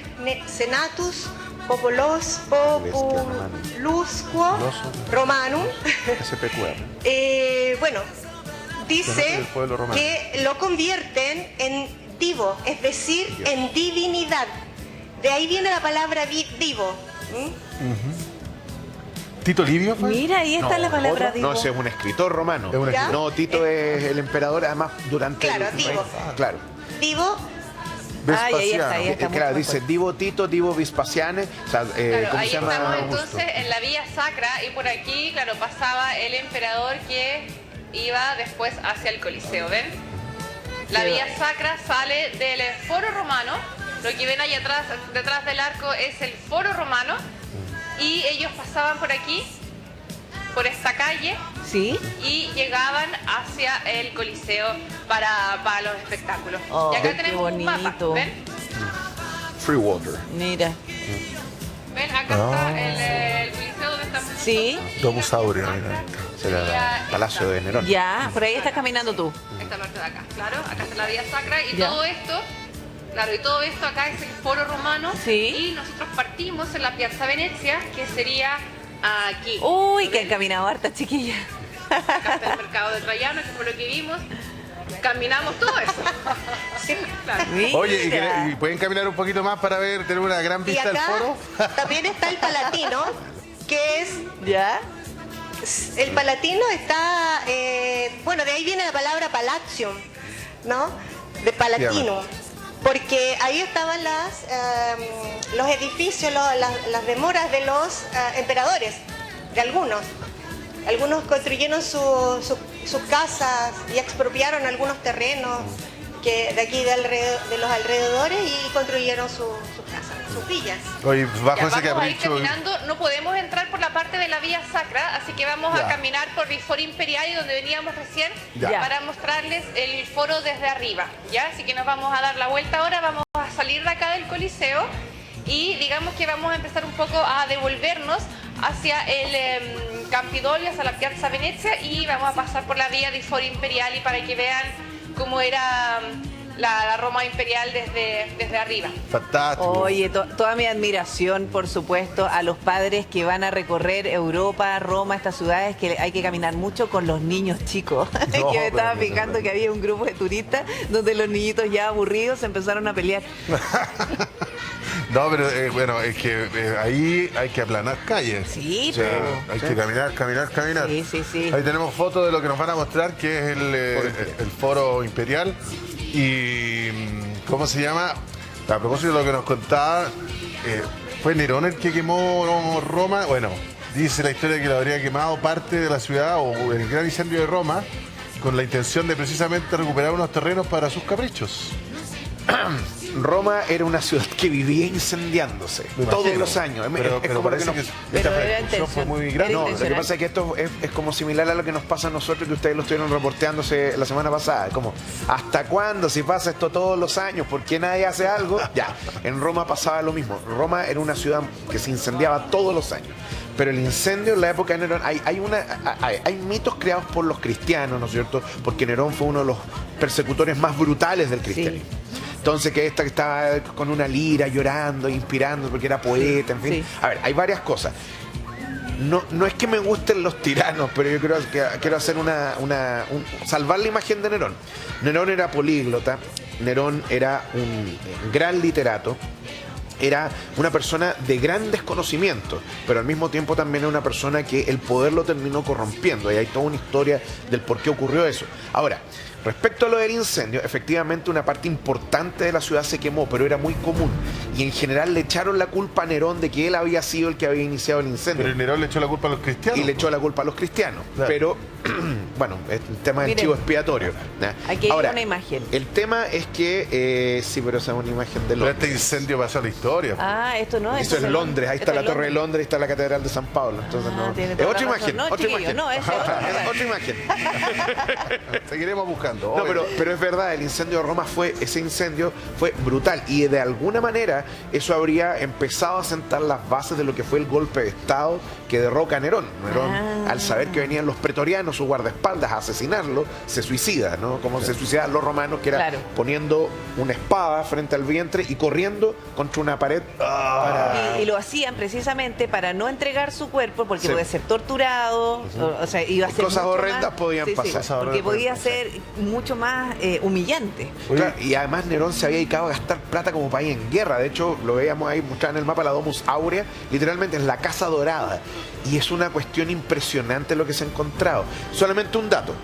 Senatus Populusquo Romanum. SPQR. Bueno, dice El pueblo romano. que lo convierten en divo, es decir, en divinidad. De ahí viene la palabra divo. ¿Tito Livio fue? Mira, ahí está la palabra ¿Otro? Divo. No, ese es un escritor romano. Es un escritor. No, Tito es el emperador, además durante Claro, el... Divo. Claro. Divo, Ay, ahí está, ahí está. Claro, mucho dice mejor. Divo Tito, Divo Vespasiane. O sea, Claro, ¿cómo ahí se llama? estamos Augusto. entonces en la vía sacra y por aquí, claro, pasaba el emperador que iba después hacia el Coliseo, ¿ven? La vía sacra sale del foro romano, lo que ven ahí atrás, detrás del arco es el foro romano y ellos pasaban por aquí, por esta calle ¿Sí? y llegaban hacia el Coliseo para los espectáculos. Oh, y acá qué tenemos un mapa, bonito. ¿ven? Free Water. Mira. ¿Ven? Acá está el Coliseo donde estamos. Sí. Domus Aurea, mira. Será el Palacio de Nerón. Ya, por ahí estás caminando tú. Esta parte de acá, claro, acá está la vía sacra y Ya. todo esto, claro, y todo esto acá es el foro romano Sí. y nosotros partimos en la Piazza Venezia, que sería aquí. Uy, que han caminado harta, chiquilla. Acá está el mercado de Traiano, que fue lo que vimos. Caminamos todo eso. Sí, claro. Mira. Oye, ¿y pueden caminar un poquito más para ver, tener una gran y vista del acá foro? también está el Palatino, que es ¿Ya? el Palatino está, bueno, de ahí viene la palabra Palatium, ¿no? De Palatino, porque ahí estaban los edificios, las demoras de los emperadores, de algunos. Algunos construyeron sus casas y expropiaron algunos terrenos de aquí de los alrededores y construyeron sus casas, sus villas. Oye, bajo Ya, ese vamos a ir capricho. caminando, no podemos entrar por la parte de la vía sacra, así que vamos Ya. a caminar por el foro imperial y donde veníamos recién Ya. para mostrarles el foro desde arriba, ¿ya? Así que nos vamos a dar la vuelta ahora, vamos a salir de acá del Coliseo y digamos que vamos a empezar un poco a devolvernos hacia el Campidoglio, hacia la Piazza Venezia y vamos a pasar por la vía del foro imperial y para que vean cómo era la Roma imperial desde arriba. Fantástico. Oye, toda mi admiración, por supuesto, a los padres que van a recorrer Europa, Roma, estas ciudades que hay que caminar mucho con los niños chicos. No, que me estaba pero fijando que había un grupo de turistas donde los niñitos ya aburridos se empezaron a pelear. No, pero bueno, es que ahí hay que aplanar calles. Sí, O sea, pero- hay que caminar. Sí, sí, sí. Ahí tenemos fotos de lo que nos van a mostrar, que es el foro imperial. Y, ¿cómo se llama? A propósito de lo que nos contaba, ¿fue Nerón el que quemó Roma? Bueno, dice la historia que lo habría quemado parte de la ciudad o el gran incendio de Roma con la intención de precisamente recuperar unos terrenos para sus caprichos. Roma era una ciudad que vivía incendiándose Me todos imagino. los años. Pero como parece lo que nos- Pero esta era repercusión fue intención. muy Era grande. No, lo que intencional. pasa es que esto es como similar a lo que nos pasa a nosotros, que ustedes lo estuvieron reporteándose la semana pasada. Como, ¿hasta cuándo? Si pasa esto todos los años, ¿por qué nadie hace algo? Ya, en Roma pasaba lo mismo. Roma era una ciudad que se incendiaba todos los años. Pero el incendio en la época de Nerón, hay mitos creados por los cristianos, ¿no es cierto? Porque Nerón fue uno de los persecutores más brutales del cristianismo. Entonces, que estaba con una lira llorando, inspirando, porque era poeta, en fin. Sí. A ver, hay varias cosas. No es que me gusten los tiranos, pero yo quiero hacer salvar la imagen de Nerón. Nerón era políglota, Nerón era un gran literato, era una persona de grandes conocimientos, pero al mismo tiempo también era una persona que el poder lo terminó corrompiendo, y hay toda una historia del por qué ocurrió eso. Ahora, respecto a lo del incendio, efectivamente una parte importante de la ciudad se quemó, pero era muy común. Y en general le echaron la culpa a Nerón de que él había sido el que había iniciado el incendio. Pero el Nerón le echó la culpa a los cristianos. Y le echó la culpa a los cristianos. Claro. Pero, bueno, es el tema del Miren, chivo expiatorio. ¿ya? aquí hay Ahora, una imagen. El tema es que, sí, pero esa es una imagen de Pero Londres. este incendio pasó a la historia. Ah, esto no Eso es Londres, ahí está la Torre de Londres, ahí está la Catedral de San Pablo. Entonces, Ah, no. tiene Es toda otra la razón. imagen, No, otra chiquillo, imagen. no, ese es otro lugar. Otra imagen. Seguiremos buscando. No, Oye, pero es verdad, el incendio de Roma ese incendio fue brutal y de alguna manera eso habría empezado a sentar las bases de lo que fue el golpe de Estado que derroca a Nerón. Nerón, al saber que venían los pretorianos, sus guardaespaldas, a asesinarlo, se suicida, ¿no? Como se suicidaban los romanos, que era Claro. poniendo una espada frente al vientre y corriendo contra una pared para... Y lo hacían precisamente para no entregar su cuerpo porque Sí. podía ser torturado, o sea, iba a ser Cosas mucho horrendas más- podían pasar. Cosas porque horrendas podía podían ser mucho más humillante. Claro, y además Nerón se había dedicado a gastar plata como país en guerra. De hecho, lo veíamos ahí mostrado en el mapa, la Domus Aurea, literalmente es la Casa Dorada. Y es una cuestión impresionante lo que se ha encontrado. Solamente un dato.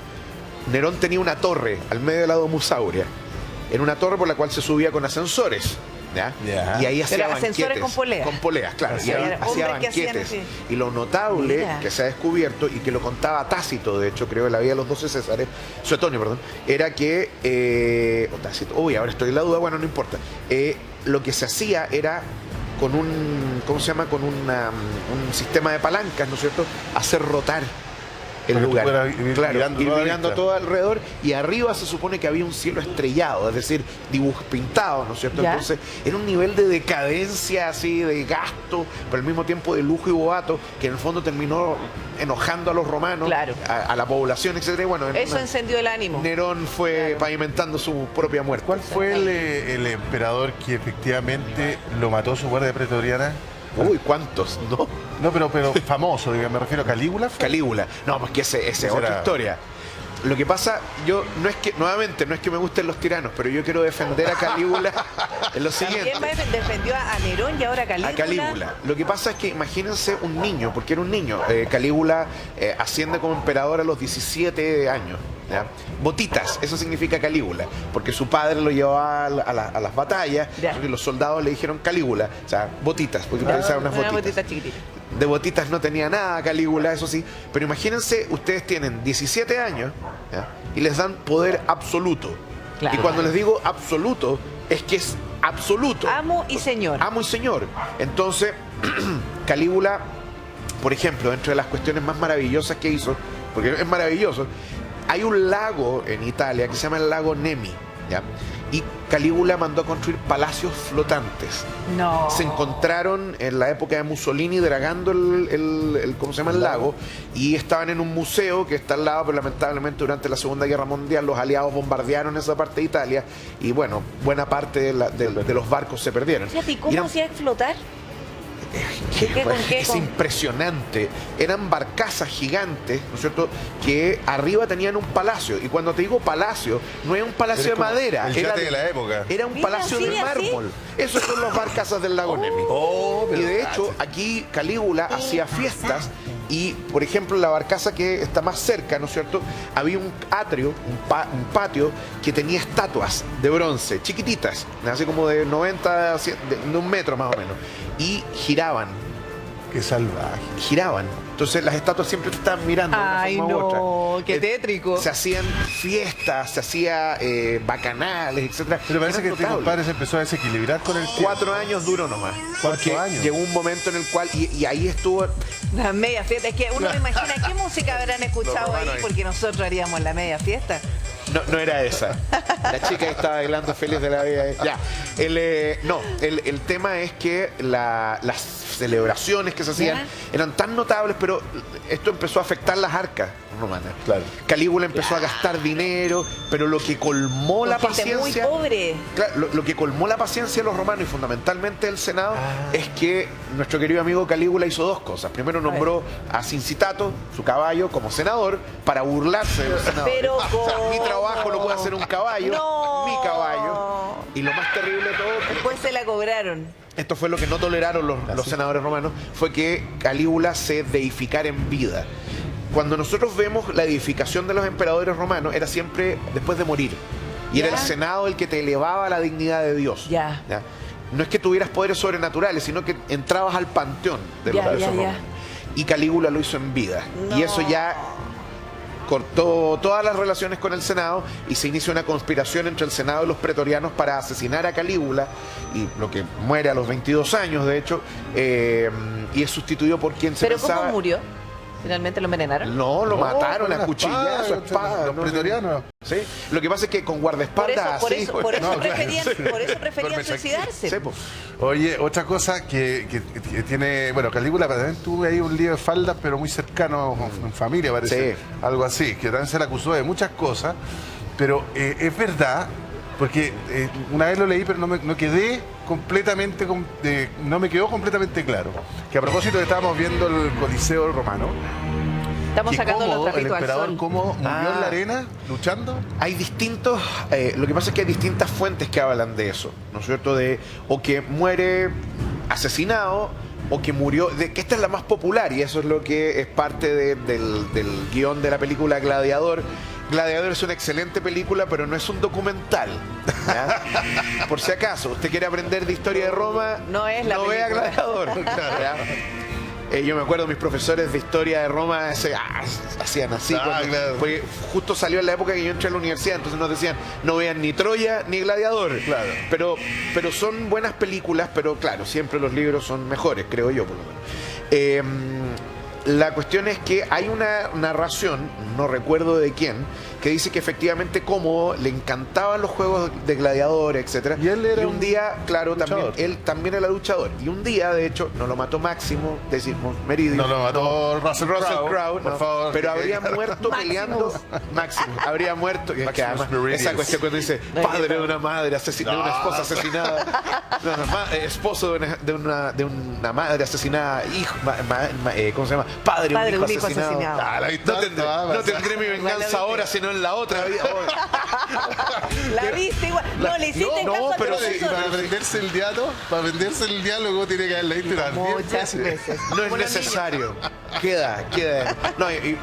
Nerón tenía una torre al medio de la Domus Aurea. Era una torre por la cual se subía con ascensores. ¿Ya? Yeah. Y ahí hacía Pero ascensores banquetes. Con poleas, claro. Y ahí hacía banquetes. Hacían, sí. Y lo notable que se ha descubierto, y que lo contaba Tácito, de hecho, creo, en la vida de los 12 Césares, Suetonio, perdón, era que. Tácito, uy, ahora estoy en la duda, bueno, no importa. Lo que se hacía era con un. ¿Cómo se llama? Con un sistema de palancas, ¿no es cierto? Hacer rotar el lugar. Ir mirando todo alrededor, y arriba se supone que había un cielo estrellado, es decir, dibujos pintados, ¿no es cierto? ¿Ya? Entonces era un nivel de decadencia así, de gasto, pero al mismo tiempo de lujo y boato, que en el fondo terminó enojando a los romanos, claro, a la población, etcétera. Bueno, eso encendió el ánimo. Nerón fue pavimentando su propia muerte. ¿Cuál fue el emperador que efectivamente lo mató su guardia pretoriana? Uy, ¿cuántos? No, pero famoso, digamos, me refiero a Calígula. Calígula. No, pues que ese es otra historia. Lo que pasa, yo no es que, nuevamente, no es que me gusten los tiranos, pero yo quiero defender a Calígula en lo siguiente. ¿Quién defendió a Nerón y ahora a Calígula? A Calígula. Lo que pasa es que imagínense un niño, porque era un niño. Calígula asciende como emperador a los 17 años. ¿Ya? Botitas, eso significa Calígula, porque su padre lo llevaba a las batallas, y los soldados le dijeron Calígula, o sea, botitas, porque utilizaban unas botitas. Botita chiquitita. De botitas no tenía nada Calígula, eso sí, pero imagínense, ustedes tienen 17 años, ¿ya? Y les dan poder absoluto. Claro. Y cuando les digo absoluto, es que es absoluto. Amo y señor. Amo y señor. Entonces, Calígula, por ejemplo, entre las cuestiones más maravillosas que hizo, porque es maravilloso, hay un lago en Italia que se llama el lago Nemi, ¿ya? Y Calígula mandó a construir palacios flotantes. No. Se encontraron en la época de Mussolini dragando ¿cómo se llama? El lago, y estaban en un museo que está al lado, pero lamentablemente durante la Segunda Guerra Mundial los aliados bombardearon esa parte de Italia, y bueno, buena parte de los barcos se perdieron. ¿Y cómo hacía explotar? Es impresionante. Eran barcazas gigantes, ¿no es cierto?, que arriba tenían un palacio. Y cuando te digo palacio, no es un palacio de madera. Era de la época. Era un palacio de mármol. Esos son los barcazas del lago Nemi. Y de hecho, aquí Calígula hacía fiestas. Y, por ejemplo, la barcaza que está más cerca, ¿no es cierto?, había un atrio, un patio que tenía estatuas de bronce, chiquititas, así como de 90, de un metro más o menos, y giraban. Qué salvaje. Giraban. Entonces las estatuas siempre te estaban mirando de una forma u otra. Qué tétrico. Se hacían fiestas, se hacía bacanales, etcétera. Pero parece que este compadre se empezó a desequilibrar con el tiempo. 4 años duró nomás. 4 años. Llegó un momento en el cual, y ahí estuvo... La media fiesta, es que uno me imagina qué música habrán escuchado ahí, porque nosotros haríamos la media fiesta. No era esa. La chica que estaba bailando feliz de la vida. Ya. El tema es que las celebraciones que se hacían eran tan notables, pero esto empezó a afectar las arcas romanas. Claro. Calígula empezó a gastar dinero, pero lo que colmó la paciencia... muy pobre. Claro, lo que colmó la paciencia de los romanos, y fundamentalmente el Senado, es que nuestro querido amigo Calígula hizo dos cosas. Primero nombró a Cincitato, su caballo, como senador, para burlarse de los senadores. Pero o sea, mi trabajo lo puede hacer un caballo, mi caballo. Y lo más terrible de todo... Después se la cobraron. Esto fue lo que no toleraron los senadores romanos, fue que Calígula se deificara en vida. Cuando nosotros vemos la edificación de los emperadores romanos, era siempre después de morir. Y era el Senado el que te elevaba a la dignidad de Dios. ¿Ya? No es que tuvieras poderes sobrenaturales, sino que entrabas al panteón de los dioses romanos. Y Calígula lo hizo en vida. Y eso ya cortó todas las relaciones con el Senado, y se inicia una conspiración entre el Senado y los pretorianos para asesinar a Calígula, y lo que muere a los 22 años, de hecho, y es sustituido por quien se pensaba... ¿Pero cómo murió? ¿Finalmente lo envenenaron? No, lo mataron a cuchillazo, a espada. Los pretorianos. Sí. Lo que pasa es que con guardaespaldas... Por eso preferían suicidarse. Sí, pues. Oye, otra cosa que tiene... Bueno, Calígula también tuvo ahí un lío de faldas, pero muy cercano, en familia parece. Sí. Algo así, que también se le acusó de muchas cosas. Pero es verdad, porque una vez lo leí, pero no me quedó completamente claro. Que a propósito estábamos viendo el Coliseo romano, Estamos Qué sacando los cómodo, el trapitos al emperador, sol. cómo murió en la arena luchando. Hay distintos, lo que pasa es que hay distintas fuentes que hablan de eso, ¿no es cierto? O que muere asesinado, o que murió, que esta es la más popular, y eso es lo que es parte del guión de la película Gladiador. Gladiador es una excelente película, pero no es un documental, ¿ya? Por si acaso, usted quiere aprender de historia de Roma, No es la vea película. Gladiador. ¿Ya? Yo me acuerdo, mis profesores de historia de Roma hacían así, Claro. porque justo salió en la época que yo entré a la universidad, entonces nos decían, no vean ni Troya ni Gladiador. Claro. Pero son buenas películas, pero claro, siempre los libros son mejores, creo yo, por lo menos. La cuestión es que hay una narración, no recuerdo de quién, que dice que efectivamente Cómodo le encantaban los juegos de gladiador, etcétera. Y él era un día, claro, luchador. él también era luchador. Y un día, de hecho, no lo mató Máximo, decimos Meridio. No lo mató Russell Crowe, no, por favor. pero habría muerto peleando. Máximo, habría muerto. Y es que además, Meridius. esa cuestión cuando dice padre de una madre asesinada, de una esposa asesinada, esposo de una madre asesinada, hijo, ¿cómo se llama? Padre de un hijo asesinado. Ah, la viste, No tendré mi venganza ahora, sino en la otra vida. La viste igual. No, le hiciste no, caso a pero tu sí, profesor. para aprenderse el diálogo tiene que haberla visto unas 10 Muchas veces. No es Como los necesario. Queda. No, y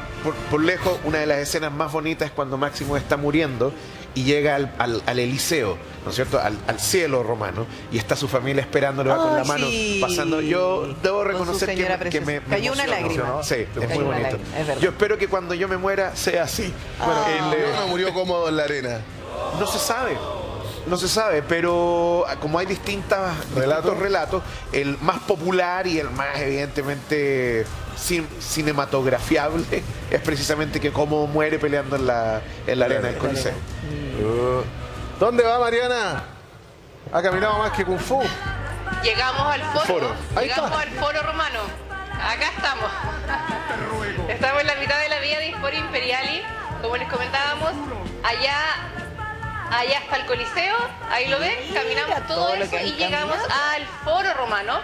por lejos, una de las escenas más bonitas es cuando Máximo está muriendo y llega al Eliseo, ¿no es cierto? Al cielo romano, y está su familia esperándolo, va con la mano sí. pasando. Yo debo Con su reconocer señora que me preciosa. Cayó una emocionó. lágrima. Sí, es Cayó muy una bonito. lágrima, es verdad. Yo espero que cuando yo me muera sea así. Bueno, no murió cómodo en la arena. No se sabe, pero como hay distintos relatos, el más popular y el más evidentemente cinematografiable es precisamente que cómo muere peleando en la arena del Coliseo. ¿Dónde va Mariana? Ha caminado más que Kung Fu. Llegamos al foro. Ahí Llegamos está. al foro romano. Acá estamos. Estamos en la mitad de la vía de Foro Imperiali. Como les comentábamos, allá está el Coliseo. Ahí lo ven. Caminamos todo todo lo eso que han y llegamos al foro romano.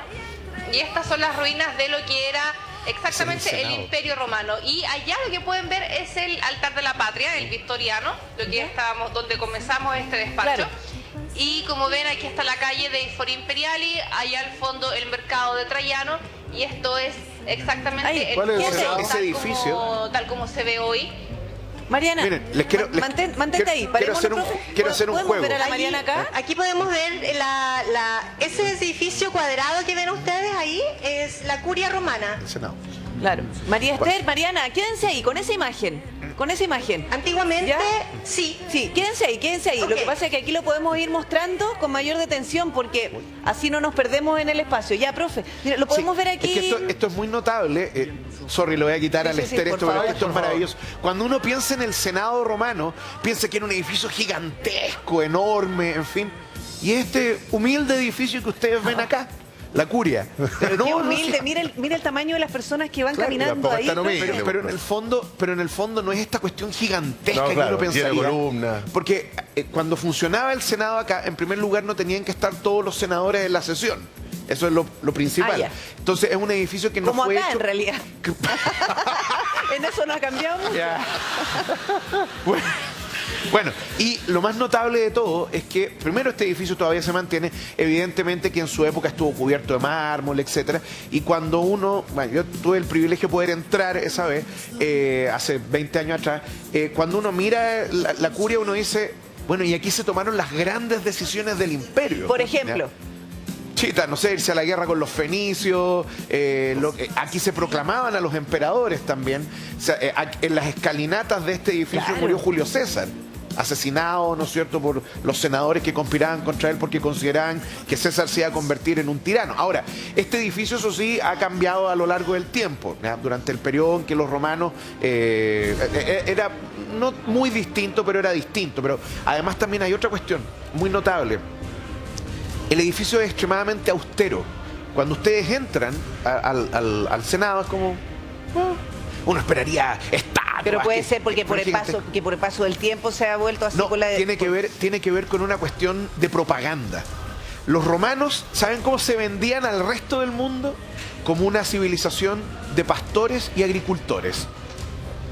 Y estas son las ruinas de lo que era exactamente Es el el Senado. Imperio Romano. Y allá lo que pueden ver es el altar de la patria, el victoriano, lo que ya estábamos, donde comenzamos este despacho. Claro. Y como ven, aquí está la calle de Foro Imperiali, allá al fondo el mercado de Traiano, y esto es exactamente Ay, el ¿cuál es foro ese edificio? tal como se ve hoy. Mariana, Miren, les quiero- les- mantente ahí. quiero hacer un- profe. quiero hacer un ¿Podemos juego. ver a la Mariana acá? Aquí podemos ver ese edificio cuadrado que ven ustedes ahí, es la curia romana. El Senado. Claro. María Esther, Mariana, quédense ahí con esa imagen. Con esa imagen. Antiguamente, ¿Ya? sí. Sí, quédense ahí, quédense ahí. Lo Ok. que pasa es que aquí lo podemos ir mostrando con mayor detención porque así no nos perdemos en el espacio. Ya, profe, mira, lo podemos Sí, ver aquí. Es que esto es muy notable. Sorry, lo voy a quitar Sí, al sí, Esther por esto, pero favor, esto es por favor. maravilloso. Cuando uno piensa en el Senado romano, piensa que era un edificio gigantesco, enorme, en fin. Y este humilde edificio que ustedes ven acá, la curia. Pero qué No, humilde, sí. mira el tamaño de las personas que van Claro, caminando tampoco ahí. es tan humilde. Pero en el fondo no es esta cuestión gigantesca No, que claro, uno pensaría. tiene columna. Porque cuando funcionaba el Senado acá, en primer lugar no tenían que estar todos los senadores en la sesión. Eso es lo principal. Ah, ya. Entonces es un edificio que no Como fue acá, hecho... en realidad. En eso no ha cambiado mucho. Ya. Bueno, y lo más notable de todo es que, primero, este edificio todavía se mantiene, evidentemente que en su época estuvo cubierto de mármol, etcétera, y cuando uno, bueno, yo tuve el privilegio de poder entrar esa vez, hace 20 años atrás, cuando uno mira la curia, uno dice, bueno, y aquí se tomaron las grandes decisiones del imperio. Por ejemplo. Chita, no sé, irse a la guerra con los fenicios, aquí se proclamaban a los emperadores también. O sea, en las escalinatas de este edificio Claro. murió Julio César, asesinado, ¿no es cierto?, por los senadores que conspiraban contra él porque consideraban que César se iba a convertir en un tirano. Ahora, este edificio, eso sí, ha cambiado a lo largo del tiempo, ¿ya? Durante el periodo en que los romanos era no muy distinto, pero era distinto. Pero además también hay otra cuestión muy notable. El edificio es extremadamente austero. Cuando ustedes entran al Senado es como... uno esperaría estatuas. Pero puede que- ser porque por el gigantescas. paso, que por el paso del tiempo se ha vuelto así No, con la tiene que ver con una cuestión de propaganda. Los romanos, ¿saben cómo se vendían al resto del mundo? Como una civilización de pastores y agricultores.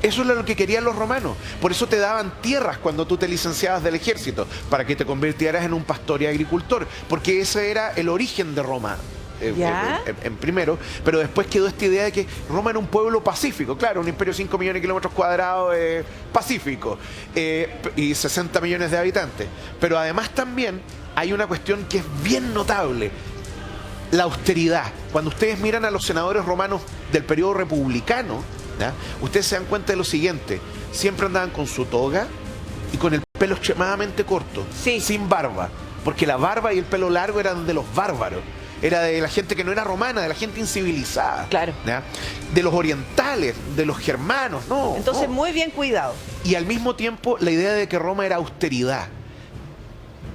Eso es lo que querían los romanos. Por eso te daban tierras cuando tú te licenciabas del ejército, para que te convirtieras en un pastor y agricultor, porque ese era el origen de Roma. En primero, pero después quedó esta idea de que Roma era un pueblo pacífico, claro, un imperio de 5 millones de kilómetros cuadrados pacífico, y 60 millones de habitantes. Pero además también hay una cuestión que es bien notable: la austeridad. Cuando ustedes miran a los senadores romanos del periodo republicano, ¿ya?, ustedes se dan cuenta de lo siguiente: siempre andaban con su toga y con el pelo extremadamente corto, sin barba, porque la barba y el pelo largo eran de los bárbaros. Era de la gente que no era romana, de la gente incivilizada. Claro. ¿Ya? De los orientales, de los germanos, no. Entonces, no. muy bien cuidado. Y al mismo tiempo, la idea de que Roma era austeridad.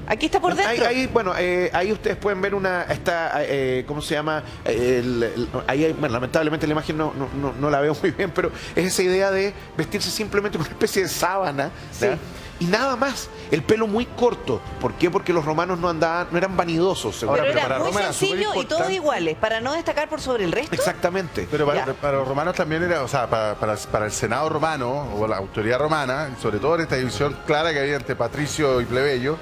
Aquí está por dentro. Ahí ustedes pueden ver ¿cómo se llama? Bueno, lamentablemente la imagen no la veo muy bien, pero es esa idea de vestirse simplemente con una especie de sábana. Sí. Y nada más, el pelo muy corto. ¿Por qué? Porque los romanos no eran vanidosos. Pero era muy sencillo y todos iguales, para no destacar por sobre el resto. Exactamente. Pero para los romanos también era, o sea, para el Senado romano, o la autoridad romana, sobre todo en esta división clara que había entre patricio y plebeyo,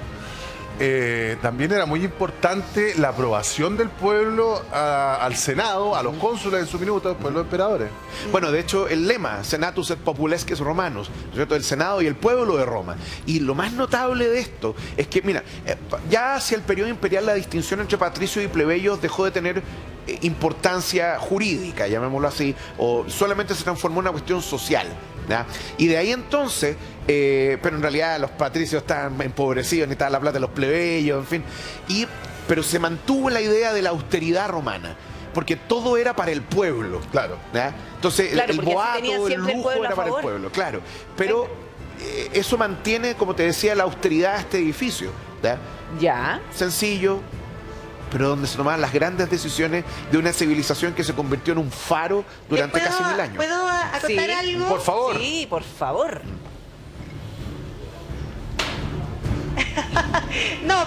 también era muy importante la aprobación del pueblo al Senado, a los cónsules en su minuto, después los emperadores. Bueno, de hecho, el lema, Senatus et Populesques Romanos, ¿cierto?, el Senado y el pueblo de Roma. Y lo más notable de esto es que, mira, ya hacia el periodo imperial la distinción entre patricios y plebeyos dejó de tener importancia jurídica, llamémoslo así, o solamente se transformó en una cuestión social, ¿ya? Y de ahí entonces, pero en realidad los patricios estaban empobrecidos, necesitaban la plata de los plebeyos, en fin, pero se mantuvo la idea de la austeridad romana, porque todo era para el pueblo. Claro. ¿Ya? Entonces, claro, el boato, el lujo era para el pueblo, claro. Pero eso mantiene, como te decía, la austeridad de este edificio. Ya. Sencillo, pero donde se tomaban las grandes decisiones de una civilización que se convirtió en un faro durante casi 1000 años. ¿Puedo acotar algo? Por favor. Sí, por favor. No,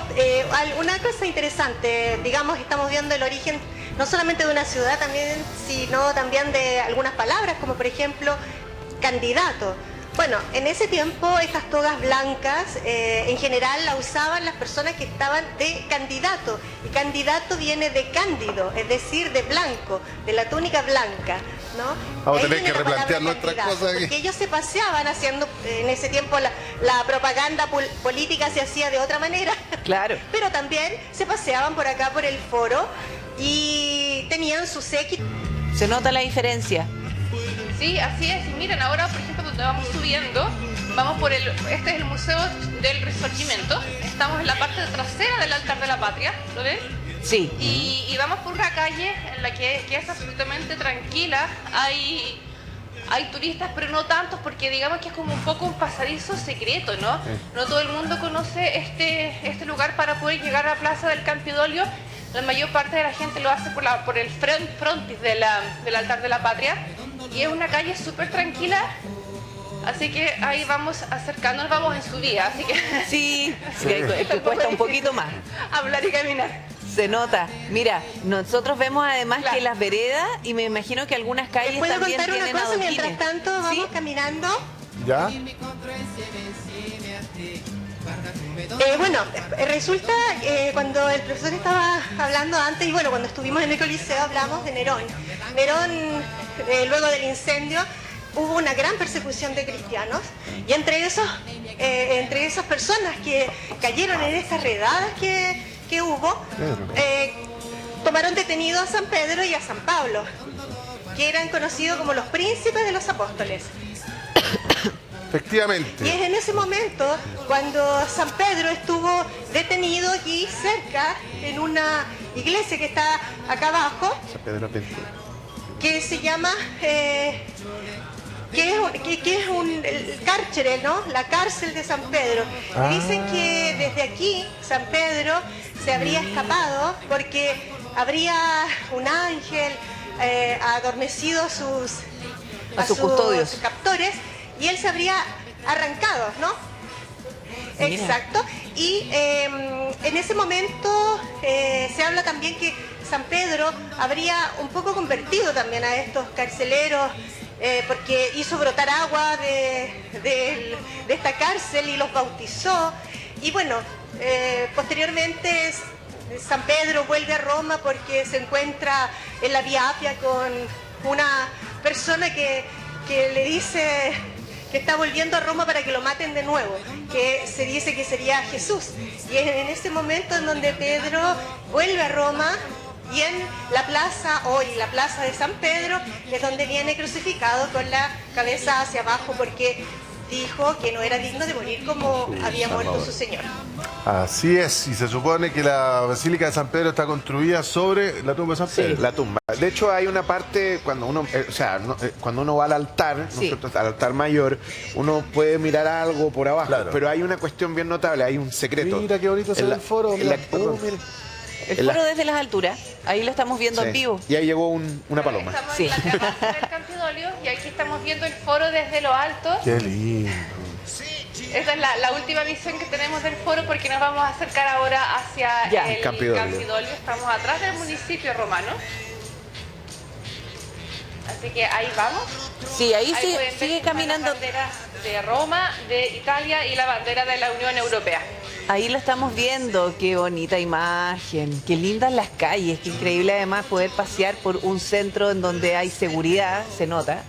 una cosa interesante, digamos, estamos viendo el origen no solamente de una ciudad también, sino también de algunas palabras, como por ejemplo, candidato. Bueno, en ese tiempo estas togas blancas en general la usaban las personas que estaban de candidato. Y candidato viene de cándido, es decir, de blanco, de la túnica blanca, ¿no? Vamos a tener que replantear nuestras cosas aquí. Porque ellos se paseaban haciendo, en ese tiempo la propaganda política se hacía de otra manera. Claro. Pero también se paseaban por acá, por el foro, y tenían su séquito. Se nota la diferencia. Sí, así es. Y miren, ahora, por ejemplo, donde vamos subiendo, vamos por este es el Museo del Risorgimento. Estamos en la parte trasera del altar de la patria, ¿lo ven? Sí. Y vamos por una calle en la que es absolutamente tranquila. Hay turistas, pero no tantos, porque digamos que es como un poco un pasadizo secreto, ¿no? Sí. No todo el mundo conoce este lugar para poder llegar a la Plaza del Campidoglio. La mayor parte de la gente lo hace por el frontis del altar de la patria. Y es una calle súper tranquila, así que ahí vamos acercándonos, vamos en subida, así que... Sí, que cuesta un poquito más. Hablar y caminar. Se nota. Mira, nosotros vemos además que las veredas, y me imagino que algunas calles también tienen adoquines. ¿Puedo contar una cosa mientras tanto vamos caminando? ¿Ya? Bueno, resulta cuando el profesor estaba hablando antes, y bueno, cuando estuvimos en el Coliseo hablamos de Nerón. Nerón, luego del incendio, hubo una gran persecución de cristianos, y entre esas personas que cayeron en estas redadas que hubo, tomaron detenido a San Pedro y a San Pablo, que eran conocidos como los príncipes de los apóstoles. Efectivamente. Y es en ese momento cuando San Pedro estuvo detenido aquí cerca, en una iglesia que está acá abajo, San Pedro Pinto, que se llama, que es el cárcere, ¿no? La cárcel de San Pedro. Dicen que desde aquí San Pedro se habría escapado porque habría un ángel adormecido a sus custodios, sus captores, y él se habría arrancado, ¿no? Mira. Exacto. Y en ese momento se habla también que San Pedro habría un poco convertido también a estos carceleros porque hizo brotar agua de esta cárcel y los bautizó. Y bueno, posteriormente San Pedro vuelve a Roma porque se encuentra en la Vía Apia con una persona que le dice que está volviendo a Roma para que lo maten de nuevo, que se dice que sería Jesús. Y es en ese momento en donde Pedro vuelve a Roma, y en la plaza, hoy la plaza de San Pedro, es donde viene crucificado con la cabeza hacia abajo, porque dijo que no era digno de morir como había muerto su Señor. Así es, y se supone que la Basílica de San Pedro está construida sobre la tumba de San Pedro. Sí, la tumba. De hecho, hay una parte cuando uno, cuando uno va al altar, Sí. al altar mayor, uno puede mirar algo por abajo, Claro. pero hay una cuestión bien notable, hay un secreto. Mira qué bonito se ve el foro. en la- Mira, perdón. mira. El En la- foro desde las alturas, ahí lo estamos viendo Sí. en vivo. Y ahí llegó una paloma. Estamos Sí. en la terraza del Campidoglio y aquí estamos viendo el foro desde lo alto. Qué lindo. Esta es la última visión que tenemos del foro porque nos vamos a acercar ahora hacia Ya. el Campidoglio. Campidoglio. Estamos atrás del municipio romano. Así que ahí vamos. Sí, ahí Ahí sí, pueden ver sigue que están caminando. las banderas de Roma, de Italia y la bandera de la Unión Europea. Ahí lo estamos viendo, qué bonita imagen, qué lindas las calles, qué increíble además poder pasear por un centro en donde hay seguridad, se nota.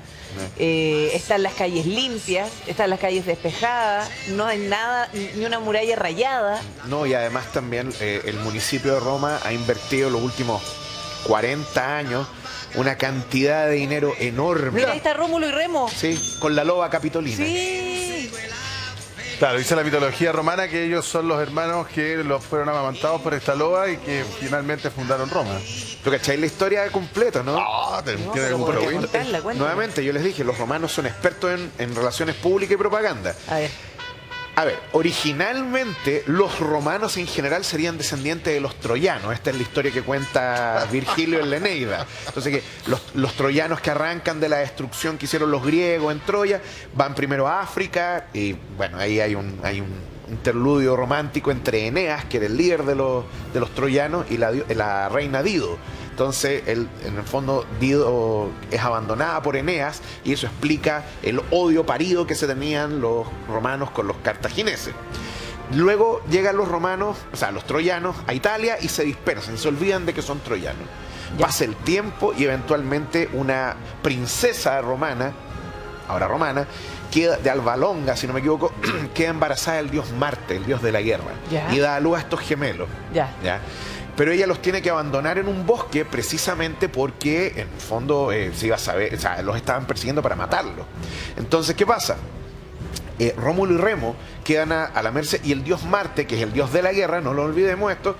Están las calles limpias, están las calles despejadas, no hay nada, ni una muralla rayada. No, y además también el municipio de Roma ha invertido los últimos 40 años una cantidad de dinero enorme. Mira, ahí está Rómulo y Remo. Sí, con la loba capitolina. Sí. Claro, dice la mitología romana que ellos son los hermanos que los fueron amamantados por esta loba y que finalmente fundaron Roma. ¿Tú cacháis la historia completa, no? Ah, tenemos No, que pero ver un ¿por qué poquito. contarla? Cuéntame. Nuevamente, yo les dije, los romanos son expertos en relaciones públicas y propaganda. A ver, Originalmente los romanos en general serían descendientes de los troyanos. Esta es la historia que cuenta Virgilio en la Eneida. Entonces que los troyanos que arrancan de la destrucción que hicieron los griegos en Troya, van primero a África y bueno, ahí hay un interludio romántico entre Eneas, que era el líder de los troyanos, y la reina Dido. Entonces, en el fondo, Dido es abandonada por Eneas y eso explica el odio parido que se tenían los romanos con los cartagineses. Luego llegan los romanos, o sea, los troyanos, a Italia y se dispersan, se olvidan de que son troyanos. Pasa el tiempo y eventualmente una princesa romana, ahora romana, queda de Alba Longa, si no me equivoco, queda embarazada del dios Marte, el dios de la guerra, Ya. y da a luz a estos gemelos. Ya. Pero ella los tiene que abandonar en un bosque precisamente porque en el fondo se iba a saber, o sea, los estaban persiguiendo para matarlos. Entonces, ¿qué pasa? Rómulo y Remo quedan a la merced y el dios Marte, que es el dios de la guerra, no lo olvidemos esto,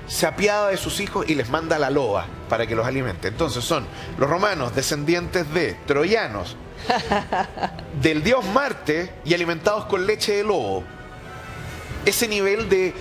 se apiada de sus hijos y les manda la loba para que los alimente. Entonces son los romanos descendientes de troyanos, del dios Marte y alimentados con leche de lobo. Ese nivel de,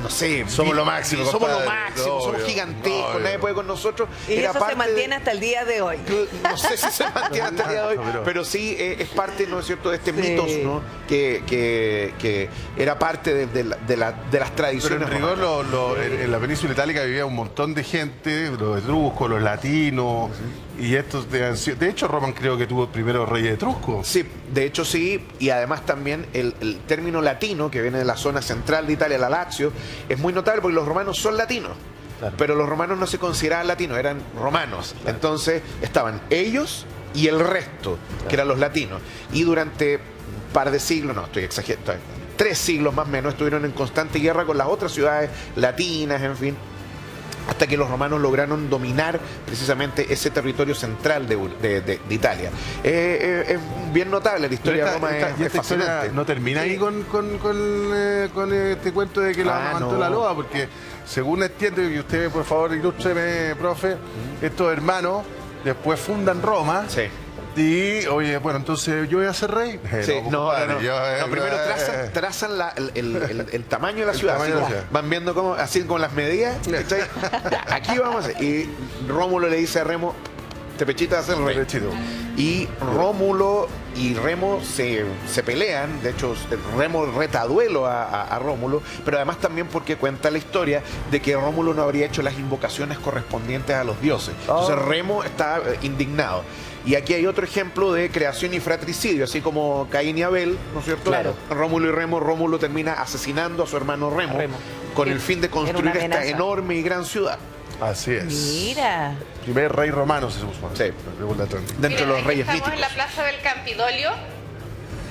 no sé, Somos lo máximo, somos lo compadre. máximo, somos Obvio, gigantescos, obvio. nadie puede con nosotros. y Era eso se parte mantiene hasta el día de hoy. no sé si se mantiene hasta el día de hoy, pero sí es parte, ¿no es cierto?, de este Sí. mitos, ¿no? Que era parte de las tradiciones. Pero en rigor, romanas. en la península itálica vivía un montón de gente, los etruscos, los latinos, y estos de hecho Roma creo que tuvo primero reyes etruscos. Sí, de hecho sí, y además también el término latino, que viene de la zona central de Italia, la Lazio, es muy notable porque los romanos son latinos. Claro. Pero los romanos no se consideraban latinos, eran romanos. Claro. Entonces estaban ellos y el resto, que eran los latinos. Y durante un par de siglos, no, estoy exagerando, 3 siglos más o menos, estuvieron en constante guerra con las otras ciudades latinas, en fin, hasta que los romanos lograron dominar precisamente ese territorio central de Italia. Es bien notable, la historia de Roma Y es esta historia fascinante. no termina ahí con este cuento de que la amamantó no. la loba, porque según entiendo, y usted por favor ilústreme, profe, estos hermanos después fundan Roma. Sí. Y, oye, bueno, entonces yo voy a ser rey. Sí, compadre, primero trazan el tamaño de la ciudad. tamaño Así de la como- ciudad. Van viendo cómo, así con las medidas. ¿Cachai? Ya, aquí vamos a hacer. Y Rómulo le dice a Remo, te pechita a ser rey. Derechito. Y Rómulo y Remo se pelean. De hecho, Remo reta a duelo a Rómulo, pero además también porque cuenta la historia de que Rómulo no habría hecho las invocaciones correspondientes a los dioses. Entonces Remo está indignado. Y aquí hay otro ejemplo de creación y fratricidio, así como Caín y Abel, ¿no es cierto? Claro. Rómulo y Remo, Rómulo termina asesinando a su hermano Remo, con el fin de construir esta enorme y gran ciudad. Así es. Mira. Primer rey romano se supone. Sí. Dentro de los reyes estamos míticos. en la plaza del Campidolio.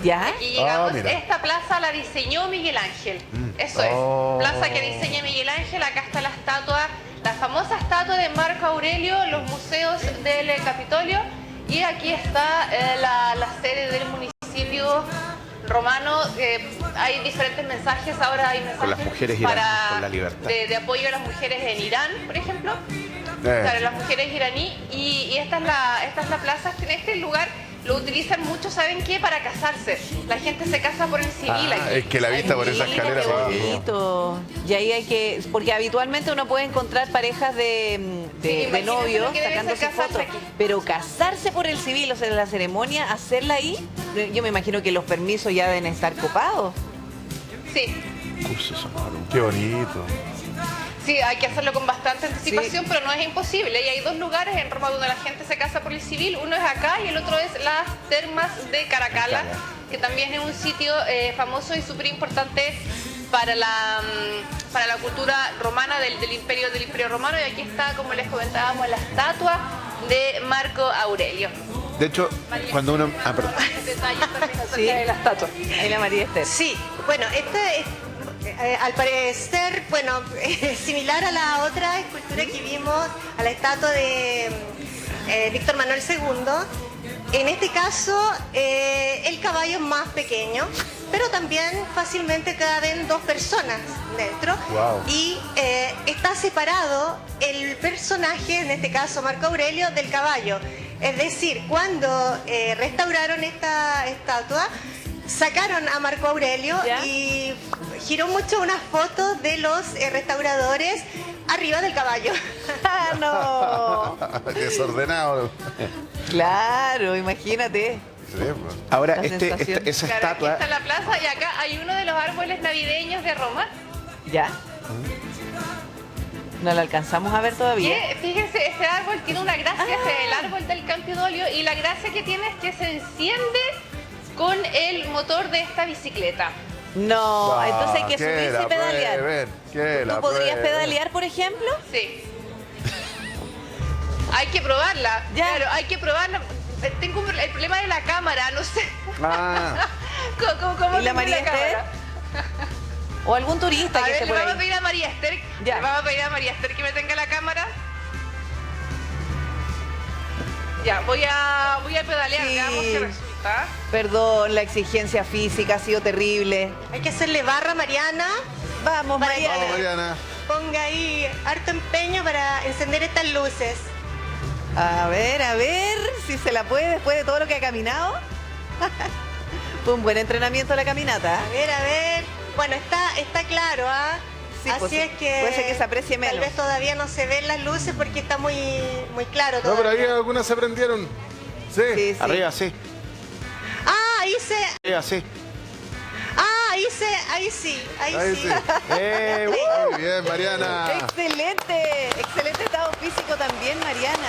¿Ya? Aquí llegamos. mira. Esta plaza la diseñó Miguel Ángel. Eso es. Plaza que diseña Miguel Ángel. Acá está la estatua, la famosa estatua de Marco Aurelio, los museos del Capitolio. Y aquí está la sede del municipio romano. Hay diferentes mensajes. Ahora hay mensajes Con las mujeres iraníes, con la libertad. de apoyo a las mujeres en Irán, por ejemplo. Claro, las mujeres iraní. Y esta es la plaza. En este lugar lo utilizan mucho, ¿saben qué? Para casarse. La gente se casa por el civil aquí. Es que la vista por esa escalera. Qué bonito. Y ahí hay que, porque habitualmente uno puede encontrar parejas de imagínate novios lo que debe sacándose ser casarse fotos, aquí. pero casarse por el civil, o sea, la ceremonia, hacerla ahí, yo me imagino que los permisos ya deben estar copados. Sí. Qué bonito. Sí, hay que hacerlo con bastante anticipación, pero no es imposible. Y hay dos lugares en Roma donde la gente se casa por el civil. Uno es acá y el otro es las termas de Caracalla, que también es un sitio famoso y súper importante para la cultura romana del imperio romano. Y aquí está, como les comentábamos, la estatua de Marco Aurelio. De hecho, cuando uno... perdón. Detalles también acerca Sí. de la estatua. Ahí la María Esther. Sí, bueno, esta es al parecer, bueno, similar a la otra escultura que vimos, a la estatua de Víctor Manuel II. En este caso, el caballo es más pequeño, pero también fácilmente caben dos personas dentro. Wow. Y está separado el personaje, en este caso Marco Aurelio, del caballo. Es decir, cuando restauraron esta estatua, sacaron a Marco Aurelio ¿Ya? y giró mucho unas fotos de los restauradores arriba del caballo. ¡Ah, no! Desordenado. Claro, imagínate. Ahora, La sensación. esa Claro, aquí estatua... está la plaza y acá hay uno de los árboles navideños de Roma. ¿Ya? No lo alcanzamos a ver todavía. Que, fíjense, este árbol tiene una gracia, es el árbol del Campidolio, y la gracia que tiene es que se enciende con el motor de esta bicicleta. No, entonces hay que que subirse la y pedalear. prueben, que la ¿Tú podrías prueben. pedalear, por ejemplo? Sí. Hay que probarla. Ya. Claro, hay que probarla. Tengo el problema de la cámara, no sé. Ah, ¿Cómo ¿Y la tengo María Esther? cámara? ¿O algún turista A que ver, esté le por vamos a ahí? pedir a María Esther. Ya. Le vamos a pedir a María Esther que me tenga la cámara. Ya, voy a pedalear, Sí. veamos qué resulta. Perdón, la exigencia física ha sido terrible. Hay que hacerle barra a Mariana. Vamos, Para Mariana. vamos, Mariana. Ponga ahí harto empeño para encender estas luces. A ver si se la puede después de todo lo que ha caminado. Fue un buen entrenamiento la caminata. A ver. Bueno, está claro, ¿ah? Sí, Así pues, es que puede ser que se aprecie menos. Tal vez todavía no se ven las luces porque está muy claro No, pero todavía. ahí algunas se prendieron. Sí. Sí, sí. Arriba, sí. Ah, ahí Arriba, sí. sí. Ahí sí. Muy bien, Mariana. Excelente estado físico también, Mariana.